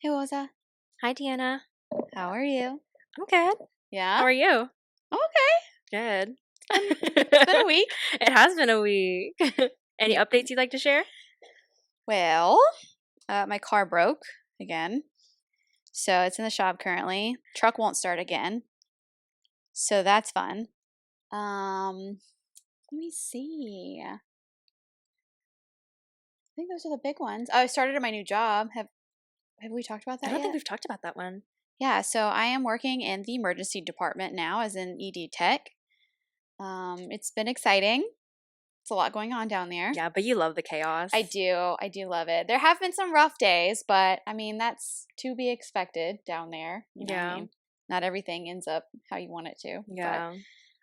Hey, Rosa. Hi, Deanna. How are you? I'm good. Yeah? How are you? Okay. Good. It's been a week. It has been a week. Any Yeah. updates you'd like to share? Well, my car broke again. So it's in the shop currently. Truck won't start again. So that's fun. Let me see. I think those are the big ones. Oh, I started at my new job. Have we talked about I that don't yet? think we've talked about that one. Yeah, so I am working in the emergency department now as an ED tech. It's been exciting. It's a lot going on down there. Yeah, but you love the chaos. I do. I do love it. There have been some rough days, but I mean, that's to be expected down there. You know, I Yeah. mean, not everything ends up how you want it to. Yeah.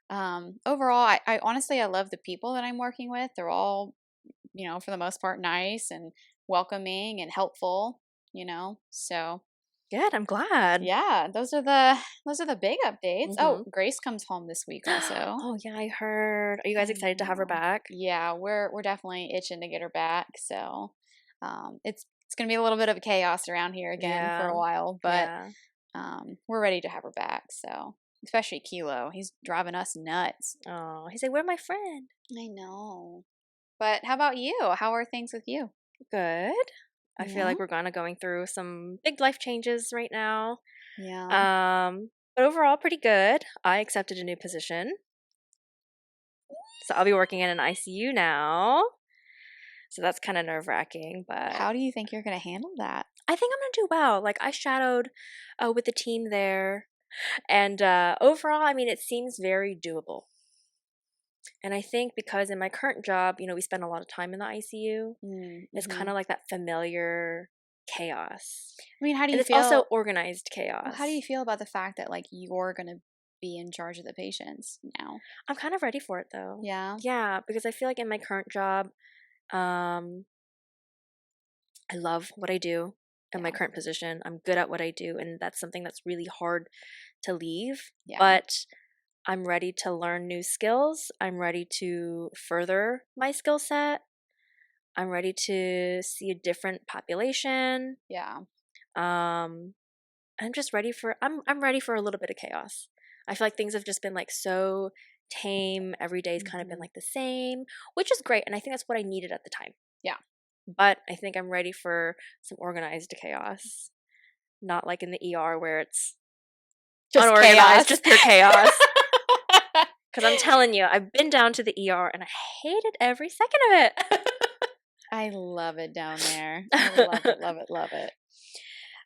But overall, I honestly, I love the people that I'm working with. They're all, for the most part, nice and welcoming and helpful, So Good. I'm glad. yeah, those are the big updates. Oh, Mm-hmm. Grace comes home this week also. Oh, yeah, I heard. Are you guys I excited to have her know. back? Yeah, we're definitely itching to get her back. So, it's gonna be a little bit of chaos around here again for Yeah. a while, but Yeah. we're ready to have her back. So, especially Kilo, he's driving us nuts. Oh, he's like, where's my friend? I know. But how about you? How are things with you? Good. I feel Yeah. like we're going through some big life changes right now. Yeah. But overall, pretty good. I accepted a new position. So I'll be working in an ICU now. So that's kind of nerve wracking, but How do you think you're gonna handle that? I think I'm going to do well. Like, I shadowed with the team there. And overall, I mean, it seems very doable. And I think because in my current job, we spend a lot of time in the ICU, it's kind Mm-hmm. of like that familiar chaos. I mean, how do And you it's also feel? organized Well, how do you chaos. feel about the fact that like you're gonna be in charge of the patients now? I'm kind of ready for it though. Yeah. Yeah, because I feel like in my current job, um, I love what I do in my Yeah. current position. I'm good at what I do, and that's something that's really hard to leave. Yeah. But I'm ready to learn new skills. I'm ready to further my skill set. I'm ready to see a different population. Yeah. Um, I'm just ready for I'm ready for a little bit of chaos. I feel like things have just been like so tame. Every day's kind of been Mhm. like the same, which is great, and I think that's what I needed at the time. Yeah. But I think I'm ready for some organized chaos. Not like in the ER where it's Just unorganized, chaos. just pure chaos. Because I'm telling you, I've been down to the ER and I hated every second of it. I love it down there. I love it, love it, love it.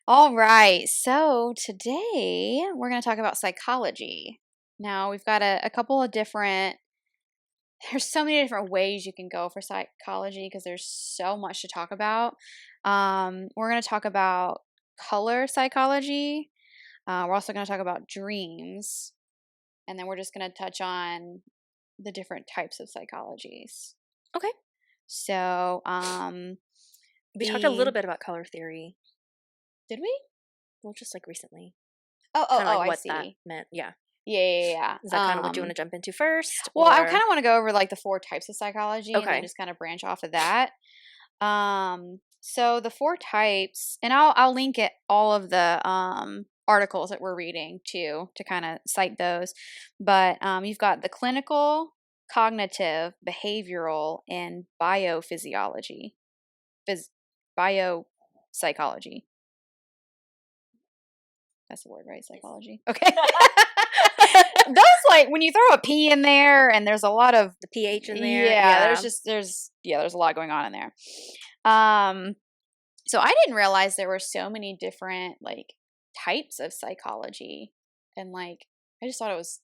All right. So today we're going to talk about psychology. Now we've got a couple of there's so many different ways you can go for psychology because there's so much to talk about. We're going to talk about color psychology. We're also going to talk about dreams. And then we're just going to touch on the different types of psychologies. Okay. So, We talked a little bit about color theory. did we? Well, just like recently. Oh, Kind of like I what that see. meant. Yeah. Yeah. Is that kind of what you want to jump into first? Well, I Or kind of want to go over like the 4 types of psychology and then okay. just kind of branch off of that. So the 4 types, and I'll link it all of the articles that we're reading too to kind of cite those. But you've got the clinical, cognitive, behavioral, and biophysiology. Biopsychology. That's the word, right? Psychology. Okay. Those like when you throw a P in there and there's a lot of The pH in there. yeah, Yeah. there's a lot going on in there. So I didn't realize there were so many different like types of psychology, and like I just thought it was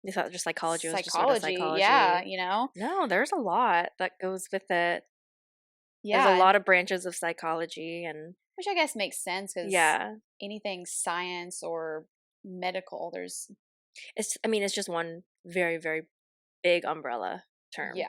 You thought just psychology was just sort of psychology. Yeah, psychology. No, there's a lot that goes with it. There's a yeah, lot of branches of psychology and which I guess makes sense because yeah. anything science or medical, there's It's just one very, very big umbrella term. yeah.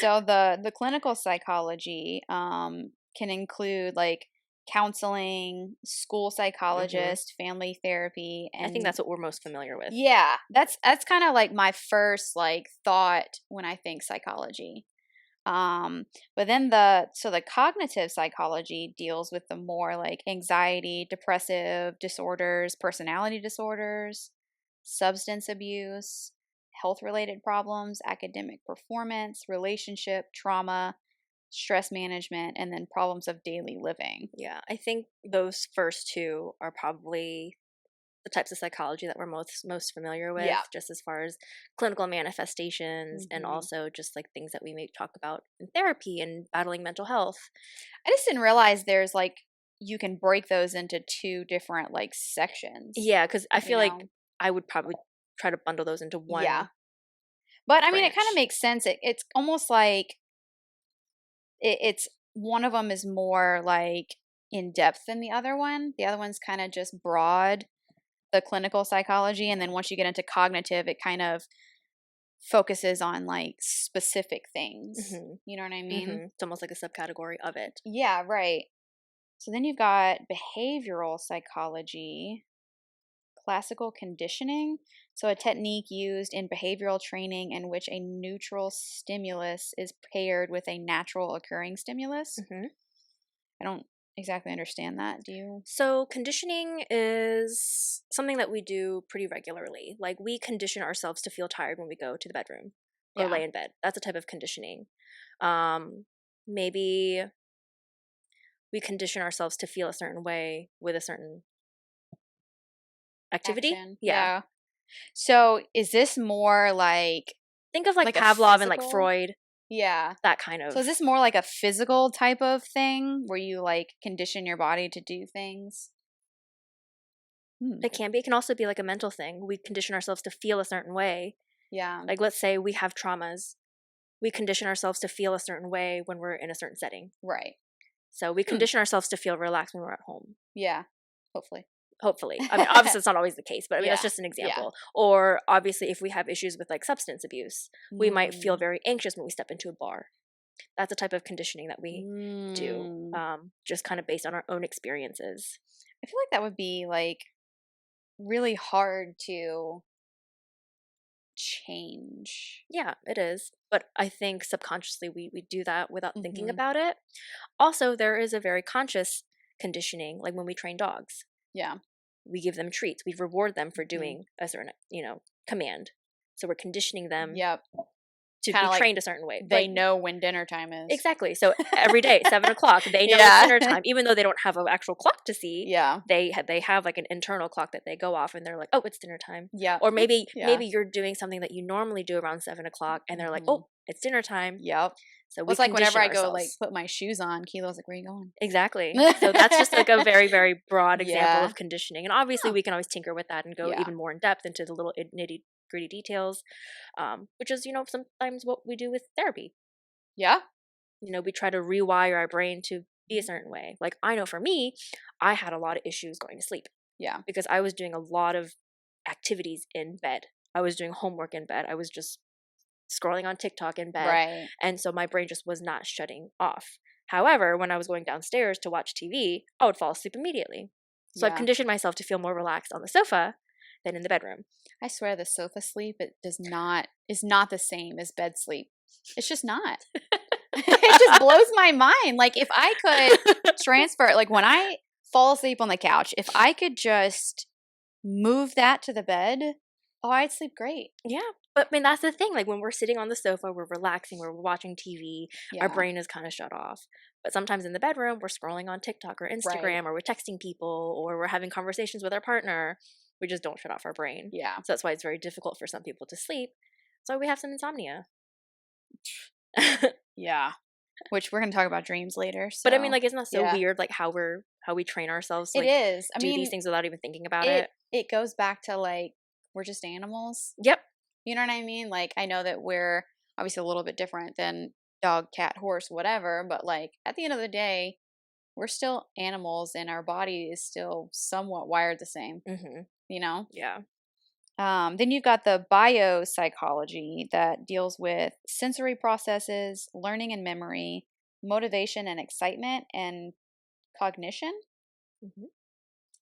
So the clinical psychology can include like counseling, school hmm psychologist, family therapy, I think and that's what we're most familiar with. yeah, that's kind of like my first like thought when I think psychology. But then so the cognitive psychology deals with the more like anxiety, depressive disorders, personality disorders, substance abuse, health related problems, academic performance, relationship, trauma, stress management, and then problems of daily living. Yeah, I think those first two are probably the types of psychology that we're most familiar with, Yeah. just as far as clinical manifestations and hmm also just like things that we may talk about in therapy and battling mental health. I just didn't realize there's like you can break those into two different like sections, Yeah, because I you feel like know? I would probably try to bundle those into Yeah. one But I mean, it kind of branch. makes sense. It's almost like it's one of them is more like in depth than the other one. The other one's kind of just broad, the clinical psychology. And then once you get into cognitive, it kind of focuses on like specific things. Mm-hmm. You know what I mean? Mm-hmm. It's almost like a subcategory of it. Yeah, right. So then you've got behavioral psychology, classical conditioning. So, a technique used in behavioral training in which a neutral stimulus is paired with a natural occurring stimulus. Mm-hmm. I don't exactly understand that. Do you? So, conditioning is something that we do pretty regularly. Like, we condition ourselves to feel tired when we go to the bedroom or Yeah. lay in bed. That's a type of conditioning. Maybe we condition ourselves to feel a certain way with a certain activity. Action. Yeah. Yeah. So, is this more Think of like like a Pavlov and like physical? Freud, Yeah. that kind So, of. is this more like a physical type of thing where you like condition your body to do things? Hmm. It can be. It can also be like a mental thing. We condition ourselves to feel a certain way. Yeah. Like, let's say we have traumas. We condition ourselves to feel a certain way when we're in a certain setting. Right. So we Hmm. condition ourselves to feel relaxed when we're at home. Yeah. Hopefully. Hopefully. I mean, obviously, it's not always the case, but I mean, that's Yeah. just an Yeah. example. Or obviously, if we have issues with like substance abuse, we might feel Mm. very anxious when we step into a bar. That's a type of conditioning that we do, Mm. just kind of based on our own experiences. I feel like that would be like really hard to change. Yeah, it is. But I think subconsciously we do that without thinking hmm about it. Also, there is a very conscious conditioning, like when we train dogs. Yeah. We give them treats. We reward them for hmm doing a certain, command. So we're conditioning them Yep. to Kind be of like trained a certain way. they Like, know when dinner time is. exactly. So every day, 7 o'clock, they know it's Yeah. dinner time, even though they don't have an actual clock to see. Yeah. They have like an internal clock that they go off, and they're like, oh, it's dinner time. Yeah. Or maybe Yeah. you're doing something that you normally do around 7 o'clock, and they're like, hmm oh, it's dinner time. Yep. So Well, we it's like whenever condition I go like ourselves. put my shoes on, Kilo's like, "Where are you going?" Exactly. So that's just like a very, very broad example Yeah. of conditioning. And obviously, Huh. we can always tinker with that and go Yeah. even more in depth into the little nitty gritty details, which is, sometimes what we do with therapy. Yeah. We try to rewire our brain to be a Mhm. certain way. Like, I know for me, I had a lot of issues going to sleep Yeah. because I was doing a lot of activities in bed. I was doing homework in bed. I was just scrolling on TikTok in bed. Right. And so my brain just was not shutting off. However, when I was going downstairs to watch TV, I would fall asleep immediately. So I've Yeah. conditioned myself to feel more relaxed on the sofa than in the bedroom. I swear the sofa sleep is not the same as bed sleep. It's just not. It just blows my mind. Like if I could transfer like when I fall asleep on the couch, if I could just move that to the bed, oh, I'd sleep great. Yeah. But I mean, that's the thing. Like when we're sitting on the sofa, we're relaxing, we're watching TV, our Yeah. brain is kind of shut off. But sometimes in the bedroom, we're scrolling on TikTok or Right. Instagram, or we're texting people, or we're having conversations with our partner. We just don't shut off our brain. Yeah. So that's why it's very difficult for some people to sleep. So we have some insomnia. Yeah. Which we're going to talk about dreams later. But I mean, So like, isn't that so yeah. weird? Like how we train ourselves to It like is. I do these mean, things without even thinking about it. it goes back to like we're just animals. Yep. You know what I mean? Like I know that we're obviously a little bit different than dog, cat, horse, whatever, but like at the end of the day, we're still animals and our body is still somewhat wired the same, Mm-hmm. you know? Yeah. Then you've got the biopsychology that deals with sensory processes, learning and memory, motivation and excitement, and cognition. Mm-hmm.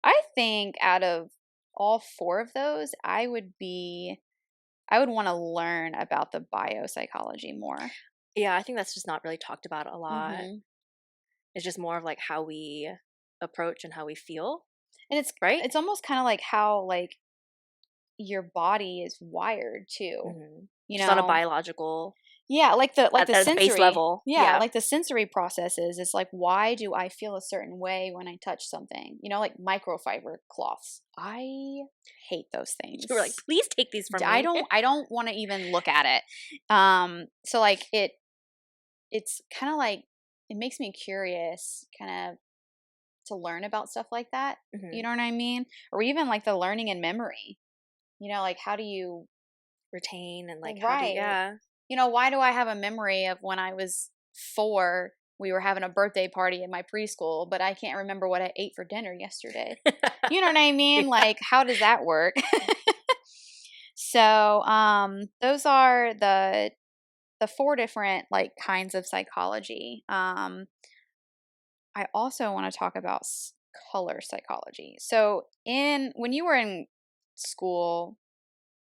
I think out of all four of those, I would want to learn about the biopsychology more. Yeah, I think that's just not really talked about a lot. Mm-hmm. It's just more of like how we approach and how we feel, And right? it's almost kind of like how like your body is wired too. Mm-hmm. You Just on a know, biological, yeah, like the at its base sensory. level. Yeah, Yeah. like the sensory processes. It's like, why do I feel a certain way when I touch something? You know, like microfiber cloths. I hate those things. You were like, please take these from I me. don't I don't want to even look at it. So like it's kind of like it makes me curious kind of to learn about stuff like that. Mm-hmm. You know what I mean? Or even like the learning and memory. You know, like how do you Retain and like how do you, right. yeah. You know, why do I have a memory of when I was 4, we were having a birthday party in my preschool, but I can't remember what I ate for dinner yesterday? You know what I mean? Yeah. Like, how does that work? So, those are the 4 different like kinds of psychology. I also want to talk about color psychology. So, in when you were in school,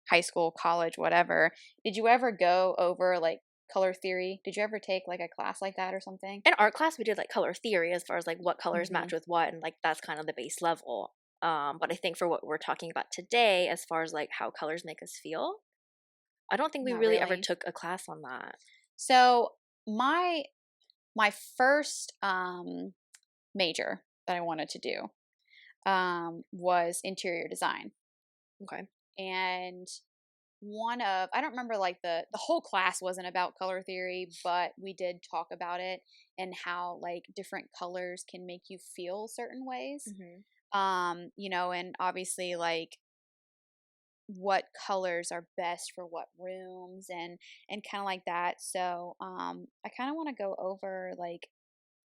high school, college, whatever, did you ever go over like color theory? Did you ever take like a class like that or something? In art class, we did like color theory as far as like what colors Hmm. match with what, and like that's kind of the base level. But I think for what we're talking about today, as far as like how colors make us feel, I don't think we Not really ever really. took a class on that. So my first major that I wanted to do was interior design, Okay. and one of I don't remember like the whole class wasn't about color theory, but we did talk about it and how like different colors can make you feel certain ways. Mm-hmm. You know, and obviously like what colors are best for what rooms and kind of like that. So I kind of want to go over like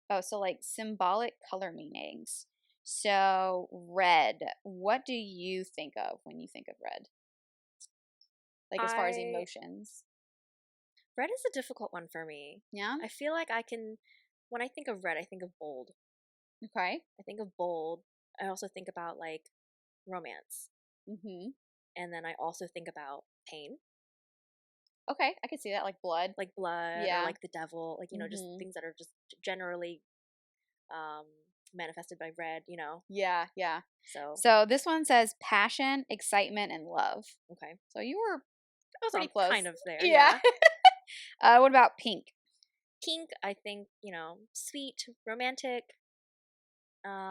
oh, so like symbolic color meanings. So red, what do you think of when you think of red? Like as far as I emotions. Red is a difficult one for me. Yeah. I feel like I can, when I think of red, I think of bold. Okay. I think of bold. I also think about like romance, Mhm. and then I also think about pain, Okay, I can see that like blood. like blood or Yeah. like the devil, like just Mhm. things that are just generally um manifested by red. Yeah, yeah. So So this one says passion, excitement, and love. okay, So you were I was pretty all close. kind of there. Yeah. Yeah. What about pink? Pink, I think sweet, romantic,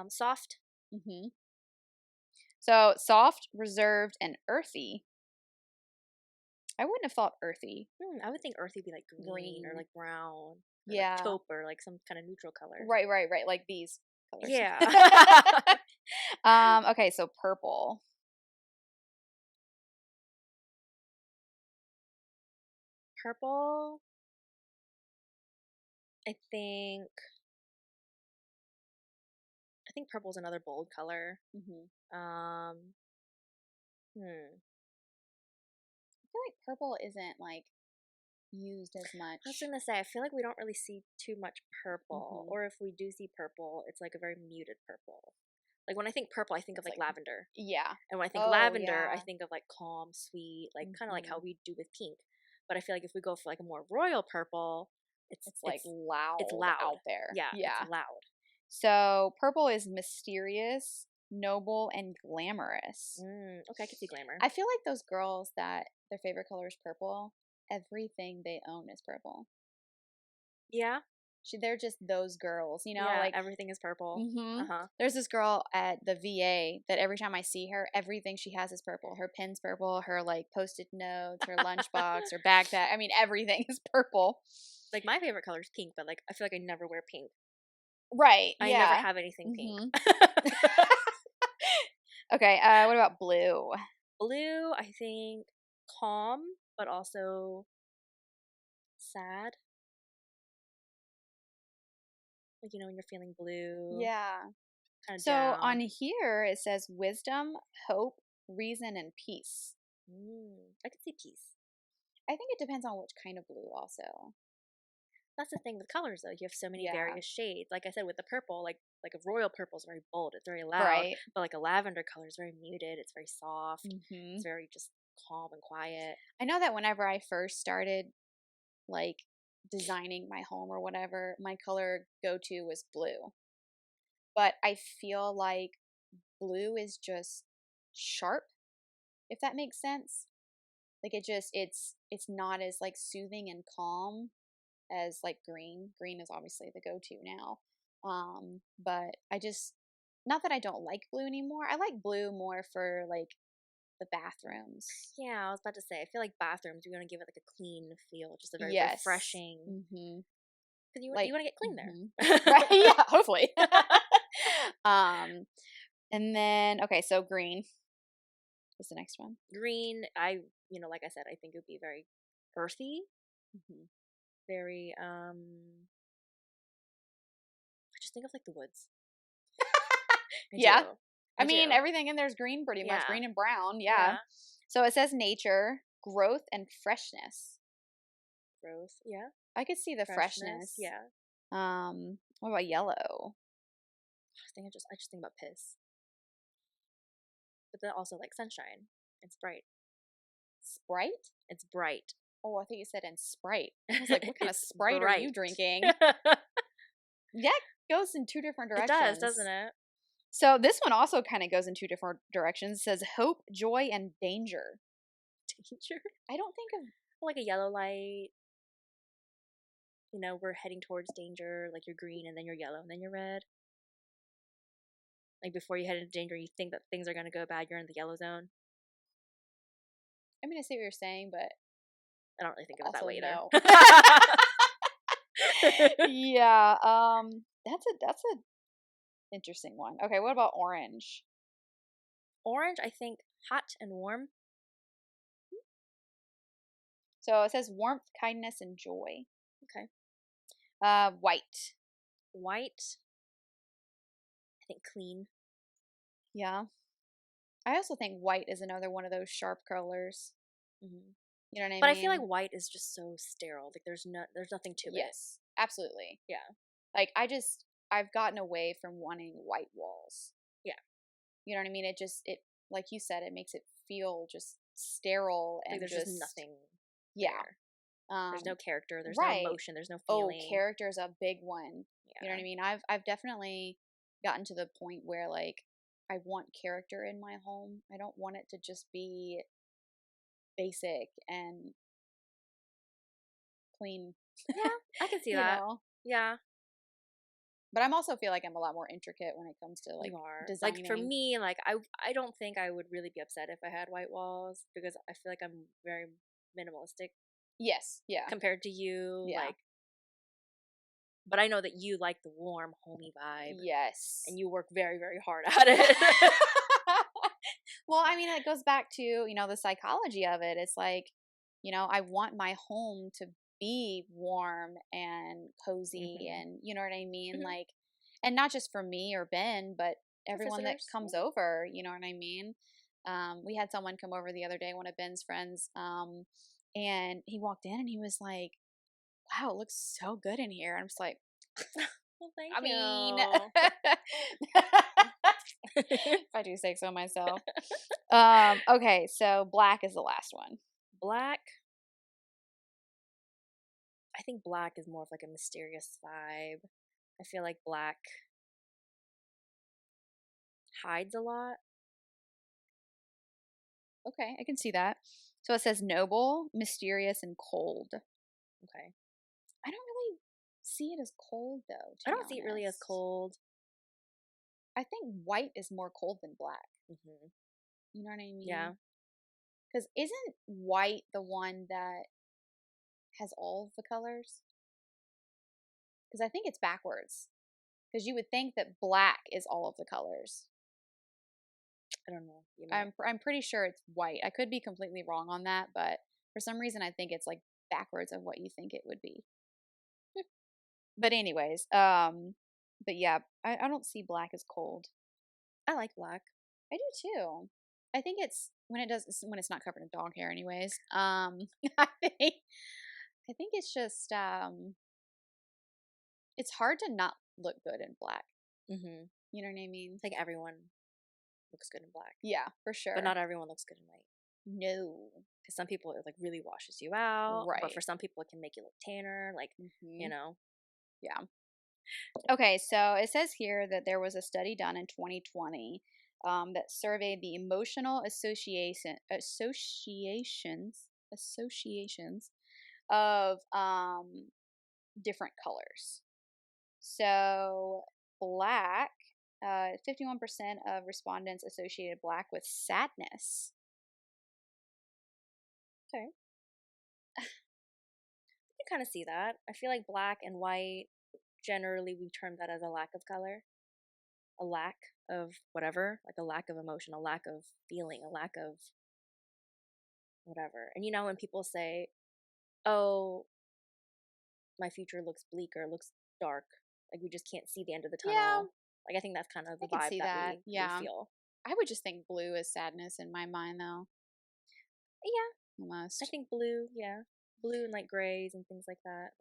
soft. Mhm. So soft, reserved, and earthy. I wouldn't have thought earthy. I would think earthy would be like green or Green. like brown or like Yeah. taupe or like some kind of neutral color. Right, right, right. Like these colors. Yeah. Okay, so purple. Purple, I think purple's another bold color. Hmm. Um, hmm. I feel like purple isn't like used as I was much. gonna say I feel like we don't really see too much purple, Hmm. or if we do see purple, it's like a very muted purple. Like when I think purple, I think of It's like like lavender, yeah. and when I think Oh lavender, I yeah. think of like calm, sweet, like kind of like how Hmm. we do with pink. But I feel like if we go for like a more royal purple, it's It's like it's it's loud loud. out there. Yeah, it's Yeah. loud. So purple is mysterious, noble, and glamorous. Okay, I can see glamour. I feel like those girls that their favorite color is purple, everything they own is purple. Yeah, They're just those girls, you know, yeah, like everything is purple. hmm. Uh huh. There's this girl at the VA that every time I see her, everything she has is purple. Her pen's purple, her like post-it notes, her lunchbox, her backpack. I mean, everything is purple. Like my favorite color is pink, but like I feel like I never wear pink. Right. I never Yeah. have anything pink. Hmm. Okay. What about blue? Blue, I think calm, but also sad. Like when you're feeling blue, Yeah. kind of So on down. here it says wisdom, hope, reason, and peace. I can see peace. I think it depends on which kind of blue, also. That's the thing with colors, though. You have so many Yeah. various shades. Like I said, with the purple, like a royal purple is very bold. It's very loud. Right. But like a lavender color is very muted. It's very soft. Hmm. It's very just calm and quiet. I know that whenever I first started, like designing my home or whatever, my color go-to was blue. But I feel like blue is just sharp, if that makes sense. Like it's not as like soothing and calm as like green. Green is obviously the go-to now. But I just, not that I don't like blue anymore. I like blue more for like the bathrooms. Yeah, I was about to say, I feel like bathrooms, you're going to give it like a clean feel, just a very Yes. refreshing. Mm-hmm. Because Like, you want to get clean mm-hmm. there. Right? Yeah, hopefully. And then, okay, so green is the next one. Green, like I said, I think it would be very earthy. Mm-hmm. Very, I just think of like the woods. I Yeah. do. I I mean, do. everything in there is green pretty much, Yeah. green and brown. Yeah. Yeah. So it says nature, growth, and freshness. Growth. Yeah. I could see the freshness. Yeah. What about yellow? I just think about piss. But then also like sunshine. It's bright. Sprite? It's bright. Oh, I think you said in Sprite. I was like, what kind of It's Sprite are you bright. drinking? Yeah, it goes in two different It directions. does, doesn't it? So this one also kind of goes in two different directions. It says hope, joy, and danger. Danger. I don't think of Like a yellow light. We're heading towards danger. Like you're green and then you're yellow and then you're red. Like before you head into danger, you think that things are gonna go bad. You're in the yellow zone. I mean, I see what you're saying, but I don't really think of it that also way no. either. Yeah, that's a interesting one. Okay, what about orange? Orange, I think hot and warm. So it says warmth, kindness, and joy. Okay. White. White, I think clean. Yeah. I also think white is another one of those sharp colors. Mm-hmm. You know what I But mean? I feel like white is just so sterile. Like there's nothing to it. Yes, absolutely. Yeah. Like I've gotten away from wanting white walls. Yeah. You know what I mean? It like you said, it makes it feel just sterile and Like there's just nothing. Yeah. There. There's no character. There's right. no emotion. There's no Oh, feeling. character's a big one. Yeah. You know what I mean? I've definitely gotten to the point where like I want character in my home. I don't want it to just be basic and clean. Yeah, I can see You that. know? Yeah. But I'm also feel like I'm a lot more intricate when it comes to like You are. designing. Like for me, like I don't think I would really be upset if I had white walls because I feel like I'm very minimalistic. Yes, yeah. Compared to you, Yeah. like. But I know that you like the warm, homey vibe. Yes. And you work very, very hard at it. Well, I mean, it goes back to, the psychology of it. It's like, I want my home to be warm and cozy and you know what I mean? Mhm. Like, and not just for me or Ben, but everyone that visitors, comes over, you know what I mean? We had someone come over the other day, one of Ben's friends, and he walked in and he was like, wow, it looks so good in here. I'm just like, Well, thank I you. mean, if I do say so myself. Okay, so black is the last one. Black. I think black is more of like a mysterious vibe. I feel like black hides a lot. Okay, I can see that. So it says noble, mysterious, and cold. Okay. I don't really see it as cold though. I don't see it really as cold. I think white is more cold than black. Mm-hmm. You know what I mean? Yeah. Because isn't white the one that has all of the colors? Because I think it's backwards. Because you would think that black is all of the colors. I don't know. I'm pretty sure it's white. I could be completely wrong on that, but for some reason I think it's like backwards of what you think it would be. But anyways, but yeah, I don't see black as cold. I like black. I do too. I think it's when it's not covered in dog hair anyways. I think it's just it's hard to not look good in black. Mm-hmm. You know what I mean? It's like everyone looks good in black. Yeah, for sure. But not everyone looks good in white. No. Because some people it like really washes you out, but Right. for some people it can make you look tanner. Like, Hmm. you know. Yeah. Okay, so it says here that there was a study done in 2020 that surveyed the emotional associations of different colors. So black, 51% of respondents associated black with sadness. Okay. I kind of see that. I feel like black and white, generally we term that as a lack of color, a lack of whatever, like a lack of emotion, a lack of feeling, a lack of whatever. And when people say, "Oh, my future looks bleak or looks dark," like we just can't see the end of the Yeah, tunnel. Like I think that's kind of I the can vibe see that that. we Yeah. feel. I would just think blue is sadness in my mind, though, Yeah, I almost. think blue, yeah. Blue and like grays and things like that.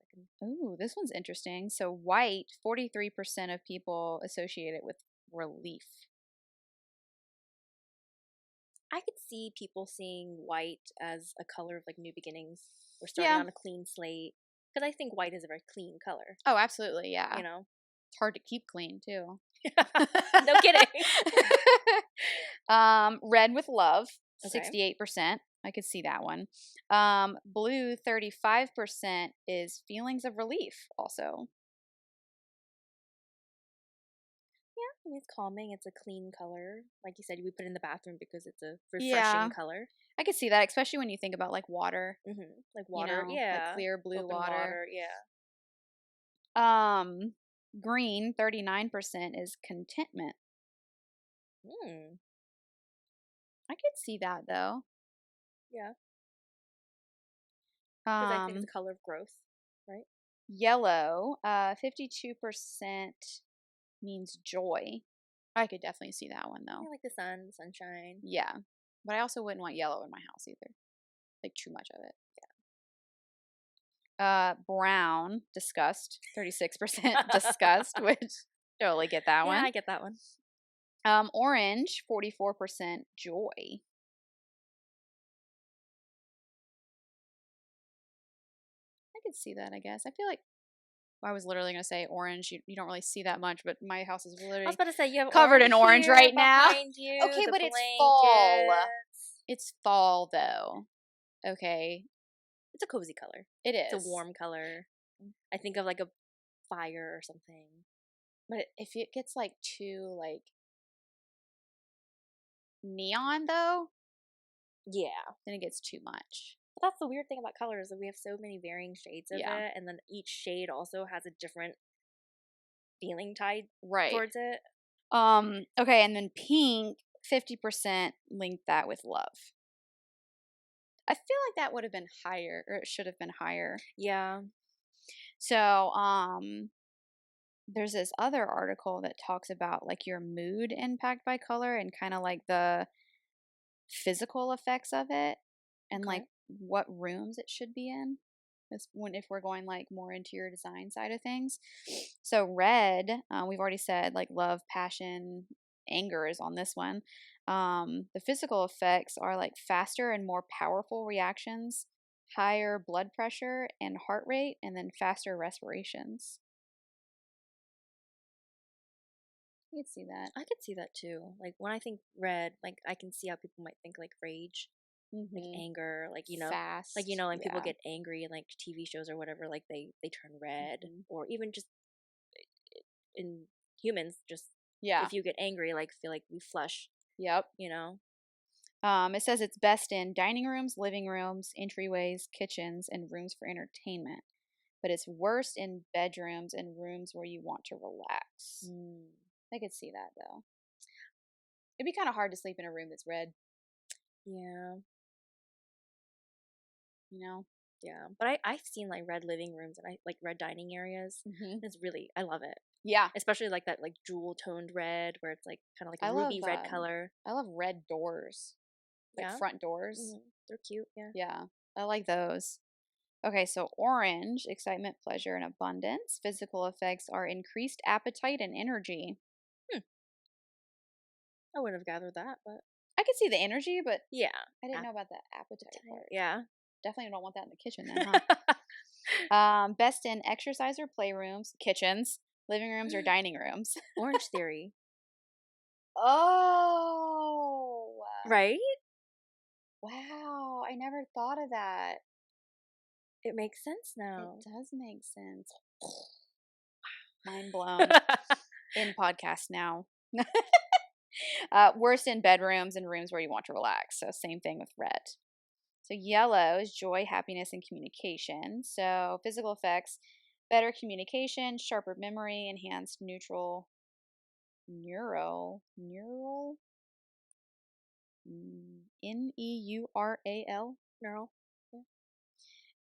Ooh, this one's interesting. So, white, 43% of people associate it with relief. I could see people seeing white as a color of like new beginnings. We're starting Yeah. on a clean slate. Because I think white is a very clean color, Oh, absolutely. Yeah. you know? It's hard to keep clean, too. No kidding. Red with love, Okay. 68%. I could see that one. Blue, 35% is feelings of relief, also. Yeah, I mean, it's calming. It's a clean color. Like you said, we put it in the bathroom because it's a refreshing Yeah, color. I could see that, especially when you think about like water, Like water, like yeah. clear blue Open water. water, yeah. Um, Green, 39% is contentment. Hmm. I could see that though. Yeah. Because I think it's Um, a color of growth, right? Yellow, 52% means joy. I could definitely see that one Yeah, though. like the sun, the sunshine. Yeah. But I also wouldn't want yellow in my house either. Like too much of it. Brown, disgust, 36% disgust, which totally get that Yeah, one. I get that one. Orange, 44% joy. I could see that, I guess. I feel like I was literally going to say orange. You don't really see that much, but my house is I was literally about to say you have covered orange in orange here right now. behind you, Okay, the but it's fall. blankets. It's fall, though. Okay, It's a cozy color. it It's a is. warm color. I think of like a fire or something. But if it gets like too like neon, though, Yeah. then it gets too much. But that's the weird thing about colors, that we have so many varying shades of Yeah, it, and then each shade also has a different feeling tied right. towards it. Okay, and then pink, 50% linked that with love. I feel like that would have been higher, or it should have been higher. Yeah. So, there's this other article that talks about like your mood impact by color and kind of like the physical effects of it and like Okay. what rooms it should be in. This when if we're going like more into your design side of things. So red, we've already said like love, passion, anger is on this one. The physical effects are like faster and more powerful reactions, higher blood pressure and heart rate, and then faster respirations. You can see that. I could see that too. Like when I think red, like I can see how people might think like rage, like Mm-hmm. anger, Fast. when people Yeah. get angry in like TV shows or whatever, like they turn red, Hmm. or even just in humans, just Yeah. if you get angry, like feel like we flush, Yep. you know. It says it's best in dining rooms, living rooms, entryways, kitchens, and rooms for entertainment. But it's worst in bedrooms and rooms where you want to relax. Mm. I could see that though. It'd be kind of hard to sleep in a room that's red, Yeah, you know? yeah. But I've seen like red living rooms and I like red dining areas. Hmm. It's really I love it, Yeah. especially like that like jewel toned red where it's like kind of like I a love ruby red color. I love red doors, like Yeah. front doors. They're cute. Yeah. Yeah. I like those. Okay, so orange, excitement, pleasure, and abundance. Physical effects are increased appetite and energy. Hmm. I wouldn't have gathered that, but I could see the energy, but Yeah. I didn't know about the appetite part. Yeah. Definitely don't want that in the kitchen then, huh? Best in exercise or playrooms, kitchens, living rooms, or dining rooms. Orange Theory. Oh, Right? wow. I never thought of that. It makes sense It now. does make sense. Mind blown. In podcast now. Worst in bedrooms and rooms where you want to relax. So same thing with red. So yellow is joy, happiness, and communication. So physical effects, better communication, sharper memory, enhanced neural neural Neural. Yeah.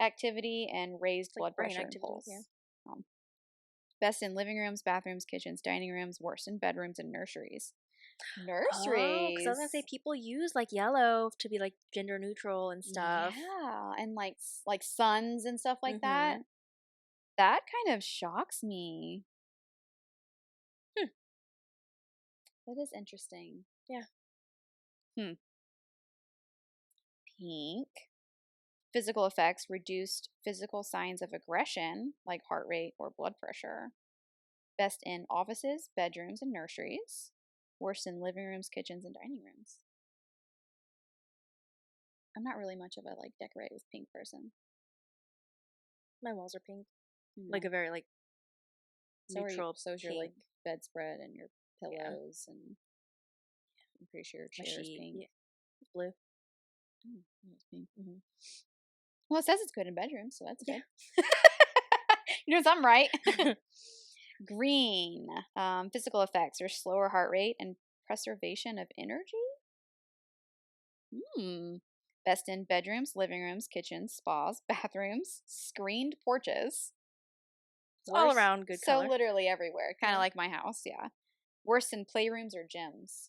activity, and raised It's like blood brain pressure and activity. pulse. Yeah. Best in living rooms, bathrooms, kitchens, dining rooms, worst in bedrooms and nurseries. Oh, because I was gonna say Nurseries. people use like yellow to be like gender neutral and stuff. Yeah, and like suns and stuff like that. Mm-hmm. That kind of shocks me. Hmm. That is interesting. Yeah. Pink. Physical effects, reduced physical signs of aggression like heart rate or blood pressure. Best in offices, bedrooms, and nurseries. Worst in living rooms, kitchens, and dining rooms. I'm not really much of a like decorate with pink person. My walls are pink. You Like know? a very like So neutral is your like pink. bedspread and your pillows, and I'm pretty sure your My chair is sheet. pink. Yeah. It's blue. Oh, it's pink. Well, it says it's good in bedrooms, so that's good. You're doing something right. Green. Physical effects are slower heart rate and preservation of energy. Best in bedrooms, living rooms, kitchens, spas, bathrooms, screened porches. It's all around good so color. literally everywhere. Kind of Yeah. like my house, yeah. Worse in playrooms or gyms.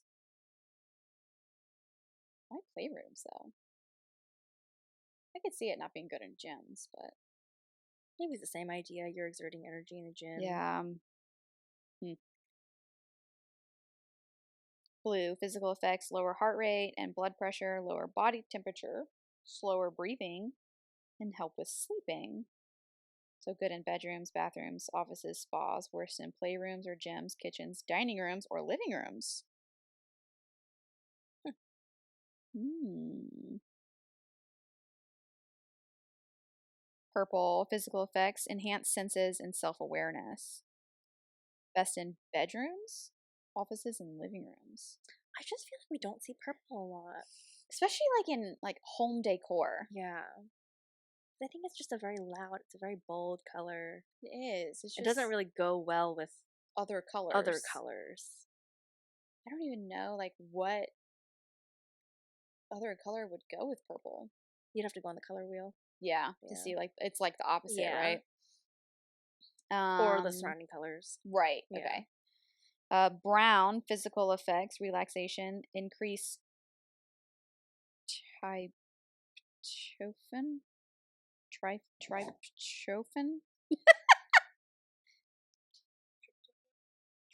I like playrooms though. I could see it not being good in gyms, but Maybe it's the same idea. You're exerting energy in the gym. yeah. Blue, physical effects, lower heart rate and blood pressure, lower body temperature, slower breathing, and help with sleeping. So good in bedrooms, bathrooms, offices, spas, worse in playrooms or gyms, kitchens, dining rooms, or living rooms. Purple, physical effects, enhanced senses, and self-awareness. Best in bedrooms, offices, and living rooms. I just feel like we don't see purple a lot. Especially like in like home decor. Yeah. I think it's just a very loud, it's a very bold color. It is. It doesn't really go well with other colors. I don't even know like what other color would go with purple. You'd have to go on the color wheel. Yeah, to see like it's like the opposite, Yeah. right? Or the surrounding colors. Right. Yeah. Okay. Brown, physical effects, relaxation, increase tryptophan. Tryptophan.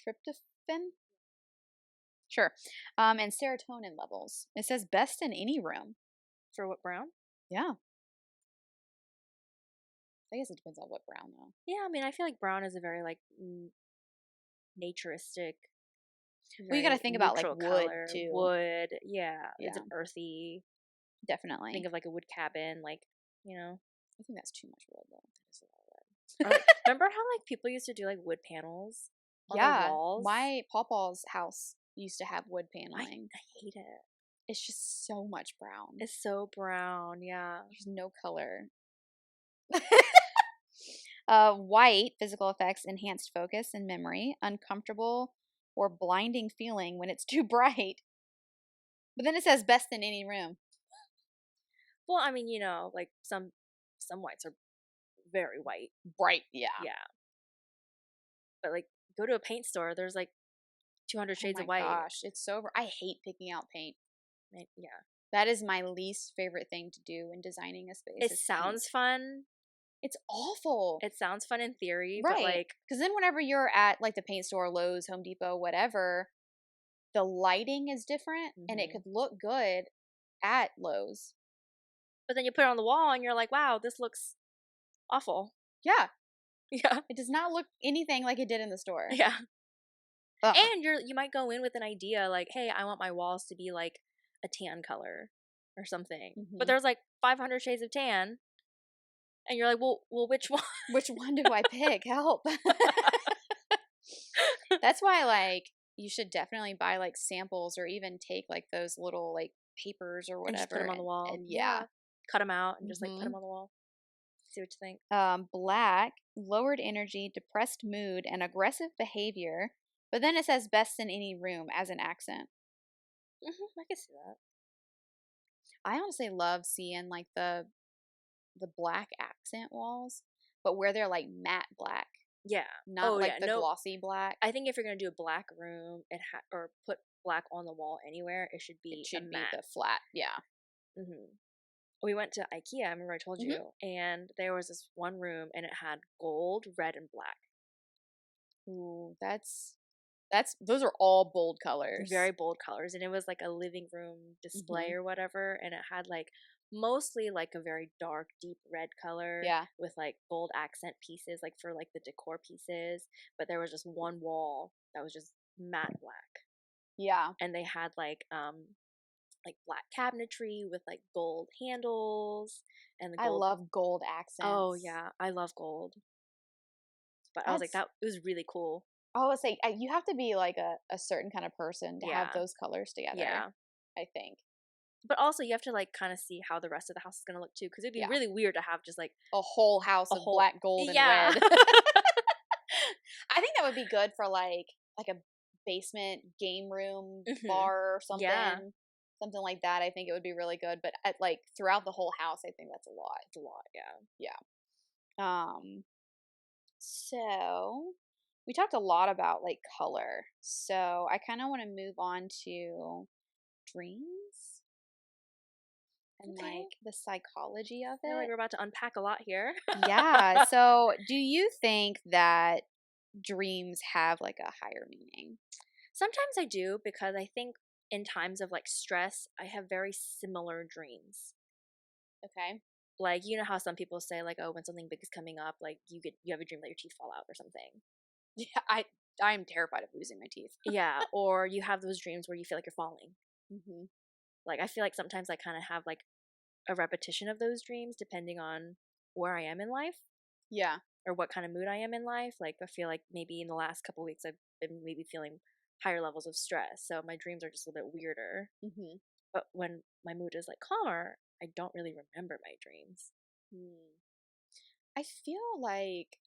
Tryptophan. Sure. And serotonin levels. It says best in any room. For what brown? Yeah. I guess it depends on what brown though. Yeah, I mean, I feel like brown is a very like naturistic. Well, you got to think about like wood color. too. Wood, yeah, it's an earthy. Definitely. Think of like a wood cabin, like I think that's too much wood though. That is a lot of wood. Remember how like people used to do like wood panels on their walls? My pawpaw's house used to have wood paneling. I hate it. It's just so much brown. It's so brown, yeah. There's no color. White, physical effects, enhanced focus and memory, uncomfortable or blinding feeling when it's too bright. But then it says best in any room. Well, I mean, like some whites are very white. Bright, yeah. Yeah. But like go to a paint store, there's like 200 shades of white. Oh my gosh, it's so I hate picking out paint. Yeah. That is my least favorite thing to do when designing a space. It sounds fun. It's awful. It sounds fun in theory, right. But like, because then whenever you're at like the paint store, Lowe's, Home Depot, whatever, the lighting is different and it Mm-hmm. could look good at Lowe's. But then you put it on the wall and you're like, wow, this looks awful. Yeah, Yeah. it does not look anything like it did in the store. Yeah. Ugh. And you might go in with an idea like, hey, I want my walls to be like a tan color or something. But Hmm. there's like 500 shades of tan. And you're like, well, which one? Which one do I pick? Help. That's why, like, you should definitely buy like samples or even take like those little like papers or And just put them whatever on the wall. and yeah. Yeah. Cut them out and just like put Hmm. them on the wall. See what you think. Black, lowered energy, depressed mood, and aggressive behavior. But then it says best in any room as an accent. I can see that. I honestly love seeing like the black accent walls, but where they're like matte black, Yeah. not Oh, like yeah. the No, glossy black. I think if you're going to do a black room or put black on the wall anywhere, it should It be a should be matte. the flat, yeah. Hmm We went to IKEA, I remember I told Hmm. you, and there was this one room and it had gold, red, and black. Ooh, that's those are all bold colors. Very bold colors. And it was like a living room display Hmm. or whatever. And it had like mostly like a very dark, deep red color Yeah. with like gold accent pieces, like for like the decor pieces. But there was just one wall that was just matte black. Yeah. And they had like black cabinetry with like gold handles and the I gold. love gold accents. Oh yeah, I love gold. But I was like, That's that it was really cool. I would say you have to be like a certain kind of person to have Yeah, those colors together, yeah. I think. But also, you have to like kind of see how the rest of the house is gonna look too, because it'd be Yeah. really weird to have just like A whole house a of whole. black, gold, and Yeah. red. I think that would be good for like a basement game room Hmm bar or something. Yeah, Something like that. I think it would be really good. But at like throughout the whole house, I think that's a lot. it's a lot. Yeah. Yeah. So we talked a lot about like color. So I kind of want to move on to dreams and Okay. like the psychology of I feel like it. we're about to unpack a lot here. Yeah. So do you think that dreams have like a higher meaning? Sometimes I do because I think in times of like stress, I have very similar dreams. Okay. Like you know how some people say like, oh, when something big is coming up, like you have a dream that your teeth fall out or something. Yeah, I'm terrified of losing my teeth. Yeah, or you have those dreams where you feel like you're falling. Hmm. Like I feel like sometimes I kind of have like a repetition of those dreams depending on where I am in life Yeah. or what kind of mood I am in life. Like I feel like maybe in the last couple weeks I've been maybe feeling higher levels of stress, so my dreams are just a little bit weirder. Hmm. But when my mood is like calmer, I don't really remember my dreams. I feel like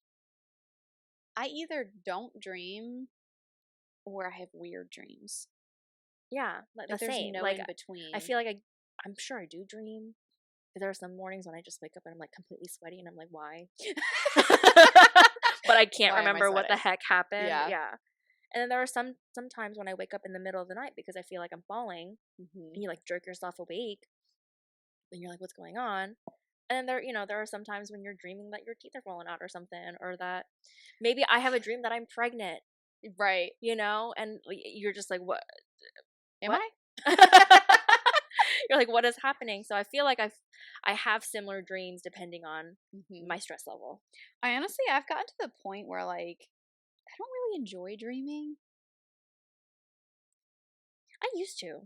I either don't dream or I have weird dreams. Yeah, like the Like there's same. no Like in between. I feel like I'm sure I do dream. But there are some mornings when I just wake up and I'm like completely sweaty and I'm like, why? But I can't Why am I remember what the sweating? heck happened. Yeah. Yeah. And then there are sometimes when I wake up in the middle of the night because I feel like I'm falling Hmm. and you like jerk yourself awake and you're like, what's going on? And then there are some times when you're dreaming that your teeth are falling out or something, or that maybe I have a dream that I'm pregnant, Right. and you're just like, what? Am What? I? You're like, what is happening? So I feel like I have similar dreams depending on Hmm. my stress level. I've gotten to the point where like I don't really enjoy dreaming. I used to.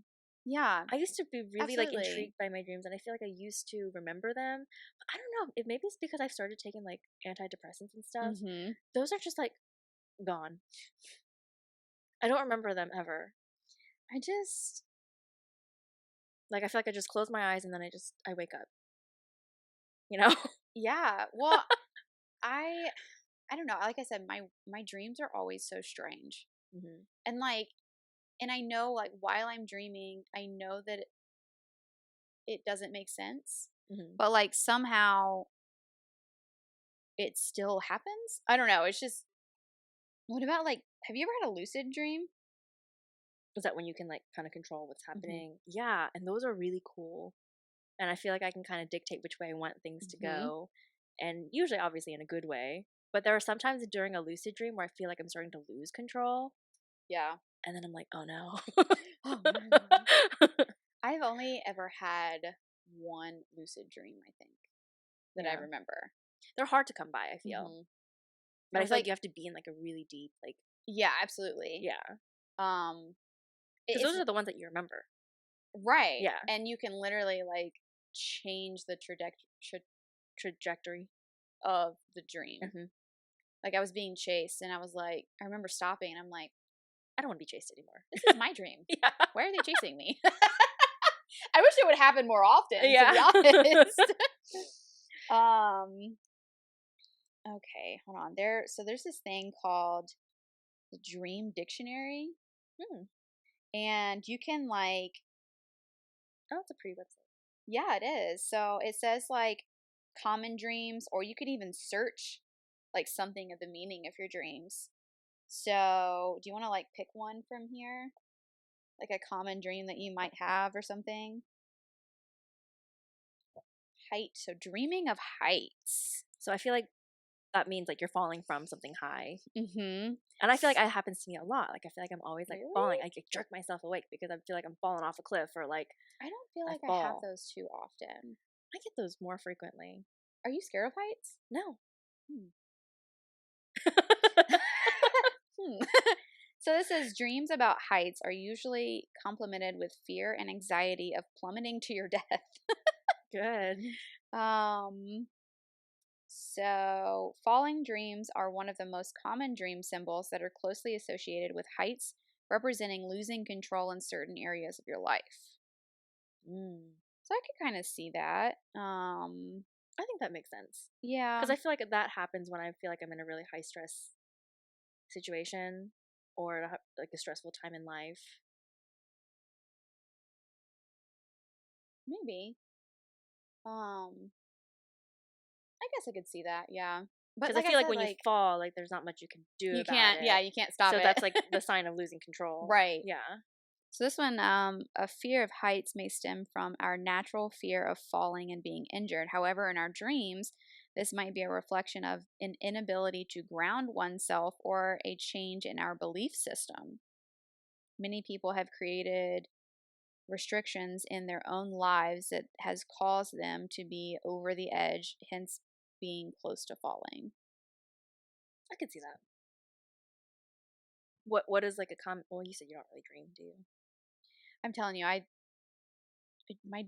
Yeah, I used to be really like absolutely. intrigued by my dreams, and I feel like I used to remember them. But I don't know. Maybe it's because I've started taking like antidepressants and stuff. Hmm. Those are just like gone. I don't remember them ever. I just Like I feel like I just close my eyes and then I wake up. You know? yeah. Well, I don't know. Like I said, my dreams are always so strange, hmm and like, and I know like while I'm dreaming, I know that it doesn't make sense, hmm but like somehow it still happens. I don't know. It's just what about like have you ever had a lucid dream? Is that when you can like kind of control what's Hmm. happening? Yeah, and those are really cool. And I feel like I can kind of dictate which way I want things to Hmm. go, and usually obviously in a good way. But there are sometimes during a lucid dream where I feel like I'm starting to lose control. Yeah. and then I'm like, oh no. Oh no. I've only ever had one lucid dream, I think, that I Yeah. remember. They're hard to come by, I feel. Mhm. But I I was feel like like, you have to be in like a really deep, like, yeah, absolutely. yeah. Um, Because it's those are the ones that you remember. right, Yeah. and you can literally like change the Trajectory. of the dream. Hmm. Like I was being chased, and I was like, I remember stopping, and I'm like, I don't want to be chased anymore. this is my dream. Yeah. Why are they chasing me? I wish it would happen more often, to be Yeah. honest. um, okay, hold on. There's this thing called the Dream Dictionary, Hmm. and you can like, Oh, it's a pretty website. yeah, it is. So it says like common dreams, or you could even search like something of the meaning of your dreams. So, do you want to like pick one from here? Like a common dream that you might have or something? Height. So, dreaming of heights. So I feel like that means like you're falling from something high. Mhm. And I feel like it happens to me a lot. Like I feel like I'm always like falling. Really? I like, jerk myself awake because I feel like I'm falling off a cliff, or like I don't feel I like I have fall. those too often. I get those more frequently. Are you scared of heights? No. Hmm. Hmm. So this says dreams about heights are usually complemented with fear and anxiety of plummeting to your death. Good. Um so falling dreams are one of the most common dream symbols that are closely associated with heights, representing losing control in certain areas of your life. Mm. So I could kind of see that. I think that makes sense. Yeah, Because I feel like that happens when I feel like I'm in a really high stress situation, or like a stressful time in life. maybe. Um I guess I could see that. Yeah. But Because I like I feel like said, when you like fall, like there's not much you can do you about can't, yeah, it. you can't stop So it. that's like the sign of losing control. Right. Yeah. So this one, a fear of heights may stem from our natural fear of falling and being injured. However, in our dreams, this might be a reflection of an inability to ground oneself or a change in our belief system. Many people have created restrictions in their own lives that has caused them to be over the edge, hence being close to falling. I could see that. What is like a common? Well, you said you don't really dream, do you? I'm telling you, my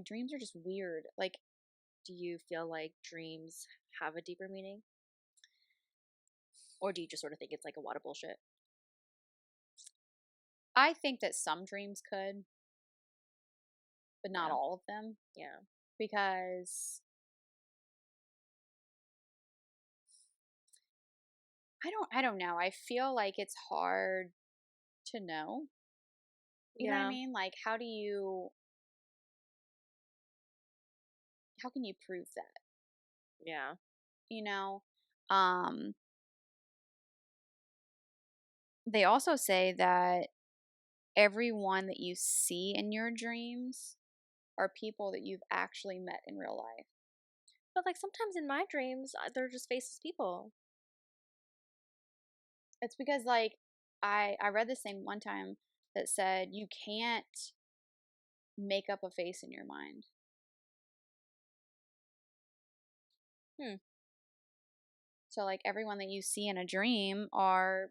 dreams are just weird. Like Do you feel like dreams have a deeper meaning, or do you just sort of think it's like a lot of bullshit? I think that some dreams could, but not Yeah. all of them, Yeah. because I don't know. I feel like it's hard to know. You know what I Yeah. mean? Like how can you prove that? Yeah. You know? Um they also say that everyone that you see in your dreams are people that you've actually met in real life. But like sometimes in my dreams, they're just faceless people. It's because like I read this thing one time that said you can't make up a face in your mind. Hmm. So like everyone that you see in a dream are